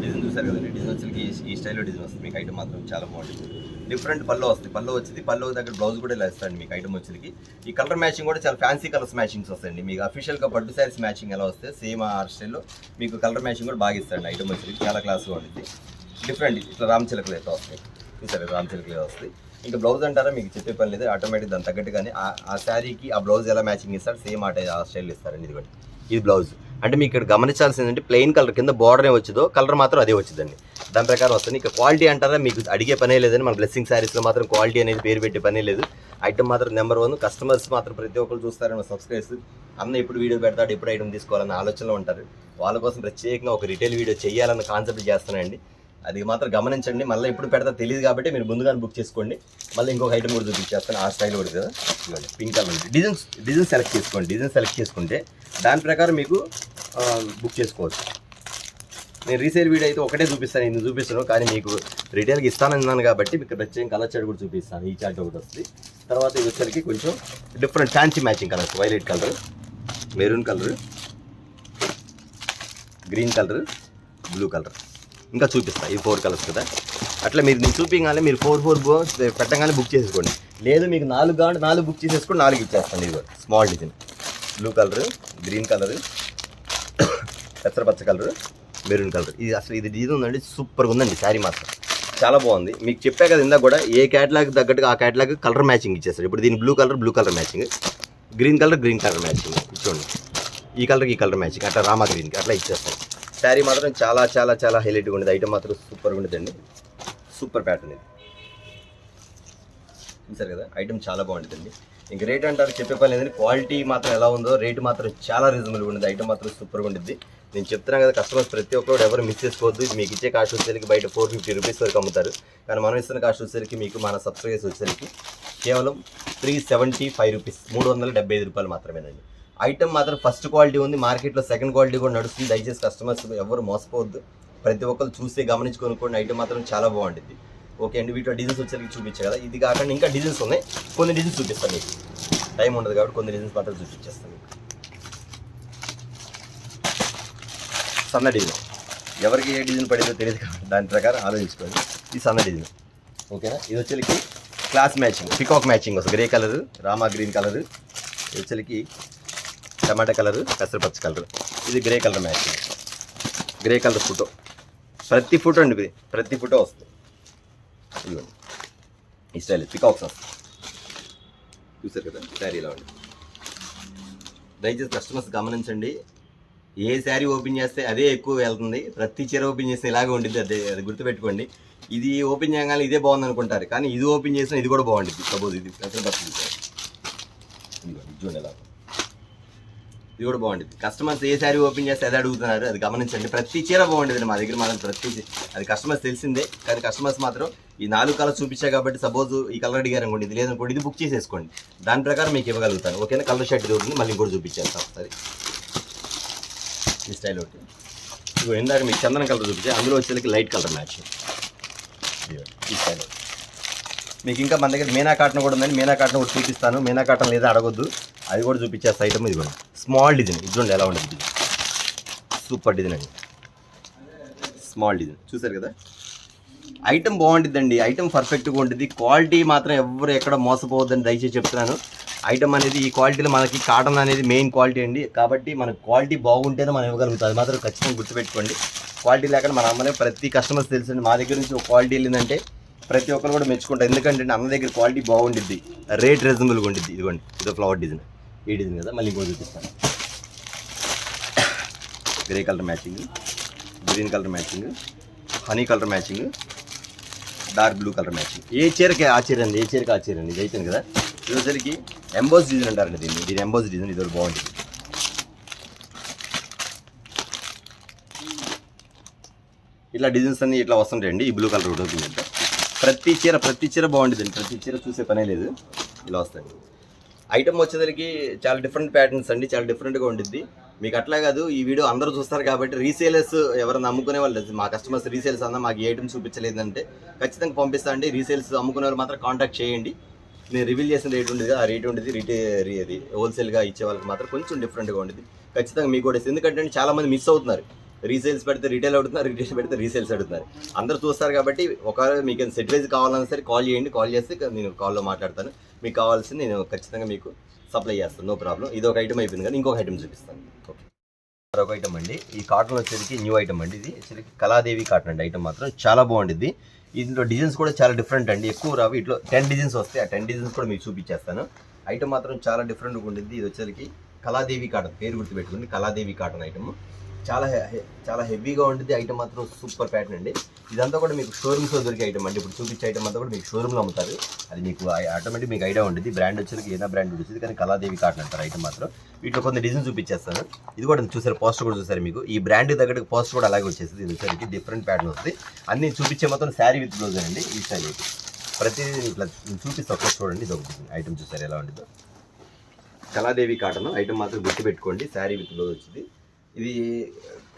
Speaker 1: డిజైన్ చూసారు కదండి. డిజైన్ వచ్చేకి ఈ స్టైల్లో డిజైన్ వస్తుంది. మీకు ఐటమ్ మాత్రం చాలా బాగుంటుంది. డిఫరెంట్ పళ్ళు వస్తుంది. పళ్ళు వచ్చింది, పళ్ళు దగ్గర బ్లౌజ్ కూడా ఇలా ఇస్తాండి మీకు ఐటమ్ వచ్చేకి. ఈ కలర్ మ్యాచింగ్ కూడా చాలా ఫ్యాన్సీ కలర్స్ మ్యాచింగ్స్ వస్తాయండి. మీకు అఫీషియల్గా పట్టు శారీస్ మ్యాచింగ్ ఎలా వస్తే సేమ్ ఆ స్టైల్లో మీకు కలర్ మ్యాచింగ్ కూడా బాగా ఇస్తాండి ఐటమ్ వచ్చేకి. చాలా క్లాస్గా ఉంటుంది. డిఫరెంట్ ఇట్లా రామ్ చిలకలు అయితే వస్తాయి. చూసారు రామ్ చిలకలు వస్తాయి. ఇంకా బ్లౌజ్ అంటారా మీకు చెప్పే పని లేదు, ఆటోమేటిక్ దాని తగ్గట్టుగానే ఆ శారీకి ఆ బ్లౌజ్ ఎలా మ్యాచింగ్ ఇస్తారు సేమ్ ఆ స్టైల్ ఇస్తారండి. ఇది కూడా ఇది బ్లౌజ్. అంటే మీకు ఇక్కడ గమనించాల్సింది ఏంటంటే ప్లెయిన్ కలర్ కింద బార్డర్ ఏ వచ్చిందో కలర్ మాత్రం అదే వచ్చిందండి, దాని ప్రకారం వస్తుంది. ఇక క్వాలిటీ అంటారా మీకు అడిగే పనే లేదని, మన బ్లెస్సింగ్ శారీస్లో మాత్రం క్వాలిటీ అనేది పేరు పెట్టే పనే లేదు. ఐటమ్ మాత్రం నెంబర్ 1. కస్టమర్స్ మాత్రం ప్రతి ఒక్కరు చూస్తారని సబ్స్క్రైబర్స్ అన్న ఎప్పుడు వీడియో పెడతాడు, ఎప్పుడు ఐటమ్ తీసుకోవాలన్న ఆలోచనలో ఉంటారు. వాళ్ళ కోసం ప్రత్యేకంగా ఒక రిటైల్ వీడియో చేయాలన్న కాన్సెప్ట్ చేస్తున్నానండి. అది మాత్రం గమనించండి. మళ్ళీ ఎప్పుడు పెడతా తెలియదు కాబట్టి మీరు ముందుగానే బుక్ చేసుకోండి. మళ్ళీ ఇంకొక ఐటమ్ కూడా చూపించేస్తాను, ఆ స్టైల్ కూడా కదా. పింక్ కలర్ డిజైన్ సెలెక్ట్ చేసుకోండి. డిజైన్ సెలెక్ట్ చేసుకుంటే దాని ప్రకారం మీకు బుక్ చేసుకోవచ్చు. నేను రీసేల్ వీడియో అయితే ఒకటే చూపిస్తాను, ఎందుకు చూపిస్తాను కానీ మీకు రిటైల్కి ఇస్తానన్నాను కాబట్టి మీకు ప్రత్యేక కలర్ చార్ట్ కూడా చూపిస్తాను. ఈ చార్ట్ ఒకటి వస్తుంది. తర్వాత ఇది వచ్చేసరికి కొంచెం different fancy matching colours, violet colour, maroon colour, green colour, blue colour ఇంకా చూపిస్తాను. ఈ 4 కలర్స్ కదా. అట్లా మీరు నేను చూపించాలి, మీరు 4 పెట్టగానే బుక్ చేసుకోండి. లేదు మీకు 4 కావాలి, 4 బుక్ చేసేసుకొని 4 ఇచ్చేస్తాను. ఇది small design, blue colour, green colour, పెసరపచ్చ కలర్, మెరూన్ కలర్. ఇది అసలు ఇది డిజైన్ ఉందండి, సూపర్గా ఉందండి. శారీ మాత్రం చాలా బాగుంది. మీకు చెప్పా కదా ఇందాక కూడా, ఏ క్యాటలాగ్ తగ్గట్టుగా ఆ క్యాటలాగ్ కలర్ మ్యాచింగ్ ఇచ్చేస్తారు. ఇప్పుడు దీని blue colour matching, green colour matching చూడండి, ఈ కలర్ మ్యాచింగ్, అట్లా రామా గ్రీన్కి అట్లా ఇచ్చేస్తాం. శారీ మాత్రం చాలా చాలా చాలా హైలైట్గా ఉండేది. ఐటమ్ మాత్రం సూపర్గా ఉండేదండి. సూపర్ ప్యాటర్న్ ఇది చూసారు కదా. ఐటమ్ చాలా బాగుంటుందండి. ఇంక రేట్ అంటారు చెప్పే పని లేదండి. క్వాలిటీ మాత్రం ఎలా ఉందో రేటు మాత్రం చాలా రీజనబుల్గా ఉంటుంది. ఐటమ్ మాత్రం సూపర్గా ఉంటుంది. నేను చెప్తున్నాను కదా, కస్టమర్స్ ప్రతి ఒక్కరు ఎవరు మిస్ చేసుకోవద్దు. ఇది మీకు ఇచ్చే కాస్ట్ వచ్చేసరికి బయట 450 రూపీస్ వరకు అమ్ముతారు. కానీ మనం ఇస్తున్న కాస్ట్ వచ్చేసరికి మీకు మన సబ్స్క్రైబర్స్ వచ్చేసరికి కేవలం 375 రూపీస్, 375 రూపాయలు మాత్రమేనండి. ఐటమ్ మాత్రం ఫస్ట్ క్వాలిటీ ఉంది. మార్కెట్లో సెకండ్ క్వాలిటీ కూడా నడుస్తుంది. దయచేసి కస్టమర్స్ ఎవరు మోసపోవద్దు. ప్రతి ఒక్కరు చూస్తే గమనించుకొని ఐటమ్ మాత్రం చాలా బాగుంటుంది. ఓకే అండి. వీటిలో డిజైన్స్ వచ్చేసరికి చూపించే కదా. ఇది కాకుండా ఇంకా డిజైన్స్ ఉన్నాయి, కొన్ని డిజైన్స్ చూపిస్తాను మీకు. టైం ఉండదు కాబట్టి కొన్ని డిజైన్స్ మాత్రం చూపించేస్తాను మీకు. సన్న డిజైన్, ఎవరికి ఏ డిజైన్ పడిందో తెలియదు కాబట్టి దాని ప్రకారం ఆలోచించుకోండి. ఇది సన్న డిజైన్ ఓకేనా. ఇది వచ్చేసరికి క్లాస్ మ్యాచింగ్, పికాక్ మ్యాచింగ్ వస్తుంది. Grey colour, Rama green colour, ఇది వచ్చేసరికి టమాటా కలర్, పెసరపచ్చ కలర్, ఇది grey colour matching. Grey colour photo, ప్రతి ఫోటో అండి, ప్రతి ఫోటో వస్తుంది. ఇదిగోండి ఈ స్టైల్ పికాక్స్ వస్తుంది. చూసారు కదా శారీ ఇలా ఉంది. దయచేసి కస్టమర్స్ గమనించండి. ఏ శారీ ఓపెన్ చేస్తే అదే ఎక్కువ వెళ్తుంది, ప్రతి చీర ఓపెన్ చేస్తే ఇలాగే ఉంటుంది. అది గుర్తుపెట్టుకోండి. ఇది ఓపెన్ చేయగానే ఇదే బాగుంది అనుకుంటారు, కానీ ఇది ఓపెన్ చేసినా ఇది కూడా బాగుంటుంది. సపోజ్ ఇది పెసరపచ్చ చూడండి ఎలా ఇది కూడా బాగుంటుంది. కస్టమర్స్ ఏ శారీ ఓపెన్ చేస్తే అదే అడుగుతున్నారు, అది గమనించండి. ప్రతి చీర బాగుంటుంది మా దగ్గర మాత్రం, ప్రతి అది కస్టమర్స్ తెలిసిందే. కానీ కస్టమర్స్ మాత్రం ఈ 4 కలర్స్ చూపించాయి కాబట్టి సపోజ్ ఈ కలర్ అడిగారు అనుకోండి, ఇది లేదనుకోండి ఇది బుక్ చేసేసుకోండి, దాని ప్రకారం మీకు ఇవ్వగలుగుతాను. ఓకేనా? కలర్ షర్ట్ ఇది ఉంటుంది, మళ్ళీ ఇంకోటి చూపించేస్తాను ఒకసారి ఈ స్టైల్ ఒకటి. ఇదిగో ఇందాక మీకు చందన కలర్ చూపించాయి, అందులో వచ్చేసరికి లైట్ కలర్ మ్యాచ్ ఈ స్టైల్. మీకు ఇంకా మన దగ్గర మీనా కాటన్ కూడా ఉందండి, మీనా కాటన్ కూడా చూపిస్తాను. మీనా కాటన్ లేదా అడగొద్దు, అది కూడా చూపించేస్తా ఐటమ్. ఇది కూడా స్మాల్ డిజైన్, ఇది చూడండి ఎలా ఉంటుంది డిజైన్, సూపర్ డిజైన్ అండి, స్మాల్ డిజైన్ చూసారు కదా. ఐటమ్ బాగుంటుందండి, ఐటమ్ పర్ఫెక్ట్గా ఉంటుంది. క్వాలిటీ మాత్రం ఎవరు ఎక్కడ మోసపోవద్దని దయచేసి చెప్తున్నాను. ఐటమ్ అనేది ఈ క్వాలిటీలో మనకి కాటన్ అనేది మెయిన్ క్వాలిటీ అండి, కాబట్టి మనకు క్వాలిటీ బాగుంటేనే మనం ఇవ్వగలుగుతాం. అది మాత్రం ఖచ్చితంగా గుర్తుపెట్టుకోండి. క్వాలిటీ లేకుండా మన అమ్మనే ప్రతి కస్టమర్స్ తెలుసండి. మా దగ్గర నుంచి ఒక క్వాలిటీ వెళ్ళిందంటే ప్రతి ఒక్కరు కూడా మెచ్చుకుంటారు. ఎందుకంటే అన్న దగ్గర క్వాలిటీ బాగుంటుంది, రేట్ రీజనబుల్గా ఉంటుంది. ఇదిగోండి ఇదో ఫ్లవర్ డిజైన్, ఈ డిజైన్ కదా. మళ్ళీ ఇంకో చూపిస్తాను. Grey colour matching, green colour matching, honey colour matching, dark blue colour matching. ఏ చీరకి ఆ చీర అండి, ఏ చీరకి ఆ చీర అండి. ఇది అయిపోయింది కదా. ఇది వచ్చరికి ఎంబోస్ డిజైన్ అంటారండి దీన్ని. దీని ఎంబోస్ డిజైన్ ఇది బాగుంటుంది. ఇట్లా డిజైన్స్ అన్ని ఇట్లా వస్తుంటాయండి. ఈ బ్లూ కలర్ కూడా ఓపెన్ చేద్దాం. ప్రతి చీర బాగుంటుందండి, ప్రతి చీర చూసే పనే లేదు, ఇలా వస్తాయి. ఐటమ్ వచ్చేసరికి చాలా డిఫరెంట్ ప్యాటర్న్స్ అండి, చాలా డిఫరెంట్గా ఉంటుంది. మీకు అట్లా కాదు, ఈ వీడియో అందరూ చూస్తారు కాబట్టి రీసేలర్స్ ఎవరైనా అమ్ముకునే వాళ్ళు, మా కస్టమర్స్ రీసేల్స్ అన్నా మాకు ఏ ఐటమ్ చూపించలేదంటే ఖచ్చితంగా పంపిస్తా అండి. రీసేల్స్ అమ్ముకునే వాళ్ళు మాత్రం కాంటాక్ట్ చేయండి. నేను రివీల్ చేసిన రేట్ ఉంటుంది, ఆ రేట్ ఉంటుంది. అది హోల్సేల్గా ఇచ్చే వాళ్ళకి మాత్రం కొంచెం డిఫరెంట్గా ఉంటుంది. ఖచ్చితంగా మీకు కూడా, ఎందుకంటే చాలామంది మిస్ అవుతున్నారు. రీసేల్స్ పెడితే రిటైల్ అడుగుతున్నారు, రిటైల్ పెడితే రీసేల్స్ అడుగుతున్నారు. అందరూ చూస్తారు కాబట్టి ఒకవేళ మీకు సెట్ వైజ్ కావాలన్నా సరే కాల్ చేయండి. కాల్ చేస్తే నేను కాల్లో మాట్లాడతాను. మీకు కావాల్సింది నేను ఖచ్చితంగా మీకు సప్లై చేస్తాను, నో ప్రాబ్లం. ఇది ఒక ఐటమ్ అయిపోయింది కానీ ఇంకొక ఐటమ్ చూపిస్తాను. ఓకే, మరొక ఐటమ్ అండి. ఈ కాటన్ వచ్చేసరికి న్యూ ఐటమ్ అండి. ఇది వచ్చేసరికి కళాదేవి కాటన్ అండి. ఐటమ్ మాత్రం చాలా బాగుంటుంది. ఇందులో డిజైన్స్ కూడా చాలా డిఫరెంట్ అండి, ఎక్కువ రావు. ఇట్లా 10 డిజైన్స్ వస్తాయి, ఆ 10 డిజైన్స్ కూడా మీకు చూపించేస్తాను. ఐటమ్ మాత్రం చాలా డిఫరెంట్గా ఉంటుంది. ఇది వచ్చేసరికి కళాదేవి కాటన్, పేరు గుర్తుపెట్టుకోండి, కళాదేవి కాటన్ ఐటమ్. చాలా హెవీగా ఉంటుంది. ఐటమ్ మాత్రం సూపర్ ప్యాటర్న్ అండి. ఇదంతా కూడా మీకు షోరూమ్స్లో దొరికే ఐటమ్ అండి. ఇప్పుడు చూపించే ఐటమ్ అంతా కూడా మీకు షోరూమ్లో అమ్ముతారు. అది మీకు ఆటోమేటిక్ మీకు ఐడియా ఉంటుంది. బ్రాండ్ వచ్చేసరికి ఏదైనా బ్రాండ్ వచ్చింది, కానీ కళాదేవి కాటన్ అంటారు ఐటమ్ మాత్రం. వీటిలో కొన్ని డిజైన్ చూపించేస్తాను. ఇది కూడా చూసారు, పోస్టర్ కూడా చూసారు. మీకు ఈ బ్రాండ్ దగ్గర పోస్టర్ కూడా అలాగే వచ్చేసింది. ఇది వచ్చేసరికి డిఫరెంట్ ప్యాటర్న్ వస్తుంది. అన్ని చూపించే మొత్తం శారీ విత్ బ్లౌజ్ అండి. ఈ స్టైల్ అయితే ప్రతిదీ ఇట్లా చూపిస్తే ఒకసారి చూడండి. ఇది ఒకటి ఐటమ్ చూసారు ఎలా ఉంటుందో. కళాదేవి కాటన్ ఐటమ్ మాత్రం గుర్తుపెట్టుకోండి, శారీ విత్ బ్లౌజ్ వచ్చింది. ఇది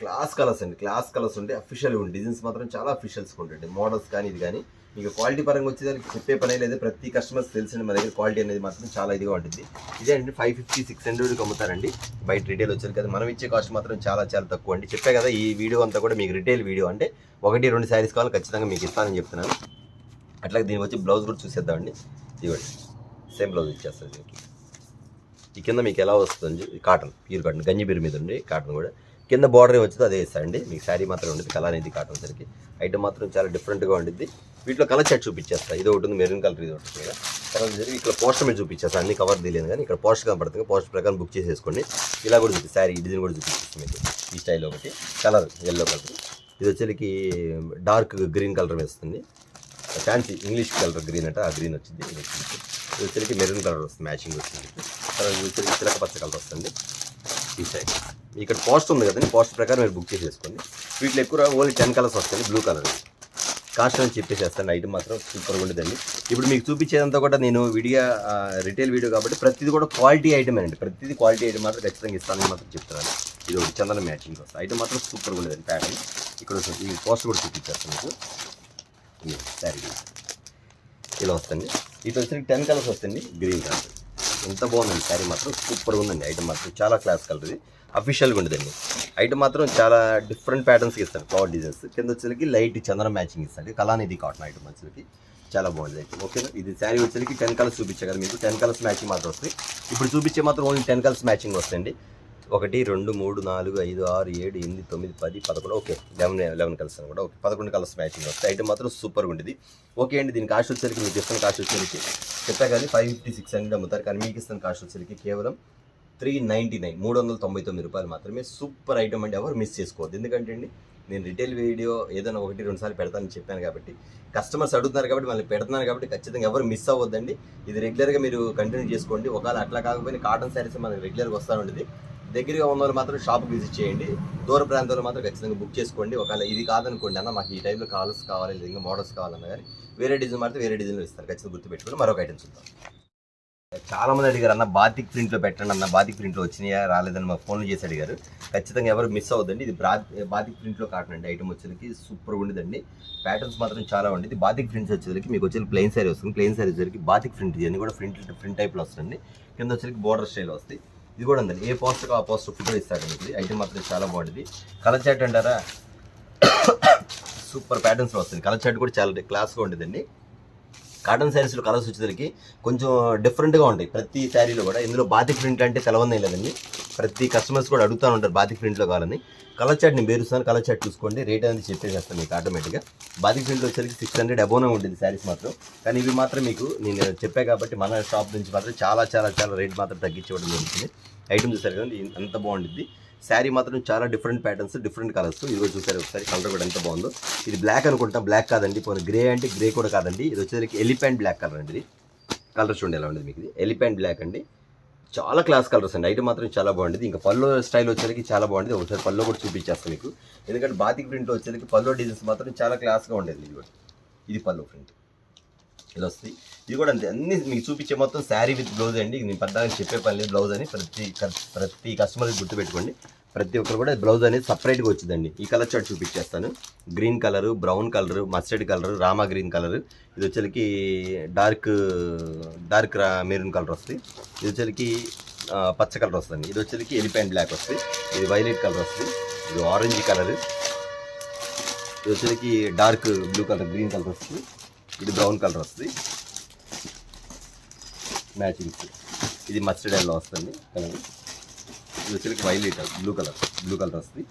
Speaker 1: క్లాస్ కలర్స్ అండి, క్లాస్ కలర్స్ ఉంటే అఫీషియల్ ఉంటుంది. డిజైన్స్ మాత్రం చాలా అఫీషియల్స్గా ఉంటుంది. మోడల్స్ కానీ ఇది కానీ మీకు క్వాలిటీ పరంగా వచ్చేదానికి చెప్పే పనే లేదు. ప్రతి కస్టమర్స్ తెలిసిన మా దగ్గర క్వాలిటీ అనేది మాత్రం చాలా ఇదిగా ఉంటుంది. ఇదే అండి 550-600 అమ్ముతారండి బయట. రిటైల్ వచ్చేది కదా, మనం ఇచ్చే కాస్ట్ మాత్రం చాలా తక్కువ అండి. చెప్పే కదా ఈ వీడియో అంతా కూడా మీకు రిటైల్ వీడియో, అంటే 1-2 శారీస్ కావాలి ఖచ్చితంగా మీకు ఇస్తానని చెప్తున్నాను. అట్లాగే దీనికి వచ్చి బ్లౌజ్ కూడా చూసేద్దామండి. ఇవ్వండి, సేమ్ బ్లౌజ్ ఇచ్చేస్తుంది మీకు. ఈ కింద మీకు ఎలా వస్తుంది, కాటన్, ప్యూర్ కాటన్, గంజిబీరు మీద ఉండి కాటన్ కూడా కింద బార్డర్ వచ్చింది అదే ఇస్తారండి. మీకు శారీ మాత్రం ఉంటుంది. కలర్ అనేది కాటన్ సరికి ఐటమ్ మాత్రం చాలా డిఫరెంట్గా ఉంటుంది. వీటిలో కలర్ చార్ట్ చూపించేస్తా. ఇది ఒకటి ఉంది, మెరూన్ కలర్, ఇది ఒకటి కదా. తర్వాత జరిగి ఇక్కడ పోస్టర్ మీద చూపించేస్తా. అన్ని కవర్ తీయలేదు కానీ ఇక్కడ పోస్టర్ కనపడుతుంది. పోస్టర్ ప్రకారం బుక్ చేసేసుకోండి. ఇలా కూడా చూపి శారీ డిజైన్ కూడా చూపిస్తుంది మీకు. ఈ స్టైల్ ఒకటి కలర్ ఎల్లో కలర్. ఇది వచ్చేసరికి డార్క్ గ్రీన్ కలర్ వేస్తుంది. ఫ్యాన్సీ ఇంగ్లీష్ కలర్ గ్రీన్ అంటే ఆ గ్రీన్ వచ్చింది. ఇది వచ్చేసరికి మెరూన్ కలర్ వస్తుంది, మ్యాచింగ్ వస్తుంది. తర్వాత వచ్చేసరికి చిలక పచ్చ కలర్ వస్తుంది. ఈ సైడ్ ఇక్కడ పోస్టర్ ఉంది కదండి, పోస్టర్ ప్రకారం మీరు బుక్ చేసేసుకోండి. వీటిలో ఎక్కువ ఓన్లీ 10 కలర్స్ వస్తాయి. బ్లూ కలర్ కాస్ట్ అని చెప్పేసేస్తాను. ఐటమ్ మాత్రం సూపర్గా ఉండేదండి. ఇప్పుడు మీకు చూపించేదంతా కూడా నేను విడిగా రిటైల్ వీడియో కాబట్టి ప్రతిదీ కూడా క్వాలిటీ ఐటమ్ అండి. ప్రతిదీ క్వాలిటీ ఐటమ్ మాత్రం ఖచ్చితంగా ఇస్తానని మాత్రం చెప్తున్నాను. ఇది ఒకటి చందన మ్యాచింగ్ వస్తుంది. ఐటమ్ మాత్రం సూపర్గా ఉండేదండి. ప్యాటర్న్ ఇక్కడ వస్తుంది. ఈ పోస్టర్ కూడా చూపించేస్తాను మీకు. శారీ ఇలా వస్తుంది. ఇది వచ్చేసరికి 10 కలర్స్ వస్తుంది. గ్రీన్ కలర్ ఎంత బాగుందండి. శారీ మాత్రం సూపర్గా ఉందండి. ఐటమ్ మాత్రం చాలా క్లాస్ కలర్, ఇది అఫీషియల్గా ఉండదండి. ఐటమ్ మాత్రం చాలా డిఫరెంట్ ప్యాటర్న్స్కి ఇస్తారు. ఫ్లవర్ డిజైన్స్ కింద వచ్చేసరికి లైట్ చందన మ్యాచింగ్ ఇస్తాడు. కళానిధి కాటన్ ఐటమ్ వచ్చేసరికి చాలా బాగుంది ఐటమ్. ఓకేనా, ఇది శారీ వచ్చేసరికి 10 కలర్స్ చూపించే కదా మీకు. 10 కలర్స్ మ్యాచింగ్ మాత్రం వస్తాయి. ఇప్పుడు చూపించే మాత్రం ఓన్లీ 10 కలర్స్ మ్యాచింగ్ వస్తాయండి. 1 2 3 4 5 6 7 8 9 10 11 ఓకే 11 కలర్స్ అని కూడా ఓకే 11 కలర్స్ మ్యాచింగ్ వస్తాయి. ఐటమ్ మాత్రం సూపర్గా ఉండేది. ఓకే అండి, దీని కాస్ట్ వచ్చేసరికి మీకు ఇస్తున్న కాస్ట్ వచ్చేసరికి చెప్పా కానీ 550-600 అమ్ముతారు. కానీ మీకు ఇస్తున్న కాస్ట్ వచ్చేసరికి కేవలం 399 399 రూపాయలు మాత్రమే. సూపర్ ఐటమ్ అండి, ఎవరు మిస్ చేసుకోవద్దు. ఎందుకంటే అండి నేను రిటైల్ వీడియో ఏదైనా 1-2 సార్లు పెడతానని చెప్పాను కాబట్టి కస్టమర్స్ అడుగుతున్నారు కాబట్టి మళ్ళీ పెడుతున్నాను కాబట్టి ఖచ్చితంగా ఎవరు మిస్ అవ్వద్దండి. ఇది రెగ్యులర్గా మీరు కంటిన్యూ చేసుకోండి. ఒకవేళ అట్లా కాకపోయినా కాటన్ శారీస్ మనకి రెగ్యులర్గా వస్తూ ఉంటుంది. దగ్గరగా ఉన్న వాళ్ళు మాత్రం షాప్ విజిట్ చేయండి. దూర ప్రాంతాల్లో మాత్రం ఖచ్చితంగా బుక్ చేసుకోండి. ఒకవేళ ఇది కాదనుకోండి అన్న మాకు ఈ టైంలో కాల్స్ కావాలి, లేదా ఇంకా మోడల్స్ కావాలన్నా కానీ వేరే డిజైన్ మాత్రం వేరే డిజైన్లో ఇస్తారు. ఖచ్చితంగా గుర్తుపెట్టుకుని మరొక ఐటమ్స్ చూద్దాం. చాలా మంది అడిగారు అన్న బాతిక్ ప్రింట్లో పెట్టండి అన్న, బాతిక్ ప్రింట్లో వచ్చినాయా రాలేదని మా ఫోన్లు చేసి అడిగారు. ఖచ్చితంగా ఎవరు మిస్ అవ్వద్దండి. ఇది బాతిక్ ప్రింట్లో కాటన్ అండి. ఐటమ్ వచ్చేసరికి సూపర్గా ఉండేదండి. ప్యాటర్న్స్ మాత్రం చాలా ఉండేది. బాతిక్ ప్రింట్స్ వచ్చేసరికి మీకు వచ్చేసి ప్లెయిన్ సారీ వస్తుంది. ప్లెయిన్ సారీ వచ్చేసరికి బాతిక్ ప్రింట్ ఇవన్నీ కూడా ప్రింట్ టైప్లో వస్తుంది. కింద వచ్చేసరికి బోర్డర్ స్టైల్ వస్తాయి. ఇది కూడా ఉందండి. ఏ పోస్టర్కి ఆ పోస్టర్ ఫోటో ఇస్తారండి. ఇది ఐటమ్ మాత్రం చాలా బాగుంటుంది. కలర్ చాట్ అంటారా, సూపర్ ప్యాటర్న్స్లో వస్తుంది. కలర్ చాట్ కూడా చాలా క్లాస్గా ఉండేదండి. కాటన్ శారీస్లో కలర్స్ వచ్చేసరికి కొంచెం డిఫరెంట్గా ఉంటాయి ప్రతి శారీలో కూడా. ఇందులో బాతిక్ ప్రింట్ అంటే తెలవందే లేదండి. ప్రతి కస్టమర్స్ కూడా అడుగుతూ ఉంటారు బాతిక్ ప్రింట్లో కావాలని. కలర్ చాట్ నేను వేరుస్తాను, కలర్ చాట్ చూసుకోండి. రేట్ అనేది చెప్పేసేస్తాను మీకు ఆటోమేటిక్గా. బాతిక్ ప్రింట్లో వచ్చేసరికి 600 అబోనే ఉంటుంది శారీస్ మాత్రం. కానీ ఇవి మాత్రం మీకు నేను చెప్పా కాబట్టి మన షాప్ నుంచి మాత్రం చాలా చాలా చాలా రేట్ మాత్రం తగ్గించేవడం జరుగుతుంది. ఐటమ్ చూసారు కదండి అంత బాగుంటుంది. శారీ మాత్రం చాలా డిఫరెంట్ ప్యాటర్న్స్, డిఫరెంట్ కలర్స్. ఇది కూడా చూసారు ఒకసారి, కలర్ కూడా ఎంత బాగుందో. ఇది బ్లాక్ అనుకుంటా, బ్లాక్ కాదండి. పోనీ గ్రే అంటే గ్రే కూడా కాదండి. ఇది వచ్చేసరికి ఎలిఫెంట్ బ్లాక్ కలర్ అండి. ఇది కలర్ చూడండి ఎలా ఉండేది మీకు. ఇది ఎలిఫెంట్ బ్లాక్ అండి. చాలా క్లాస్ కలర్స్ అండి. ఐటమ్ మాత్రం చాలా బాగుంటుంది. ఇంకా పల్లో స్టైల్ వచ్చేసరికి చాలా బాగుంటుంది. ఒకసారి పల్లో కూడా చూపించేస్తాను మీకు. ఎందుకంటే బాతిక్ ప్రింట్ వచ్చేసరికి పల్లో డిజైన్స్ మాత్రం చాలా క్లాస్గా ఉండేది. ఇది కూడా ఇది పల్లో ప్రింట్ ఇలా వస్తాయి. ఇది కూడా అంతే, అన్ని మీకు చూపించే మొత్తం శారీ విత్ బ్లౌజ్ అండి. నేను పెద్దగా చెప్పే పని లేదు. బ్లౌజ్ అని ప్రతి కస్టమర్కి గుర్తుపెట్టుకోండి. ప్రతి ఒక్కరు కూడా బ్లౌజ్ అనేది సపరేట్గా వచ్చిందండి. ఈ కలర్ చార్ట్ చూపించేస్తాను. Green colour, brown colour, mustard colour, Rama green colour. ఇది వచ్చేసరికి డార్క్ మెరూన్ కలర్ వస్తుంది. ఇది వచ్చేసరికి పచ్చ కలర్ వస్తుంది. ఇది వచ్చేసరికి ఎలిఫెంట్ బ్లాక్ వస్తుంది. ఇది వైలెట్ కలర్ వస్తుంది. ఇది ఆరెంజ్ కలరు. ఇది వచ్చేసరికి dark blue colour, green colour వస్తుంది. ఇది బ్రౌన్ కలర్ వస్తుంది మ్యాచింగ్స్. ఇది మస్టర్డ్ ఎల్లో వస్తుంది కలర్. ఇది వచ్చేసరికి వైలెట్ బ్లూ కలర్ వస్తుంది.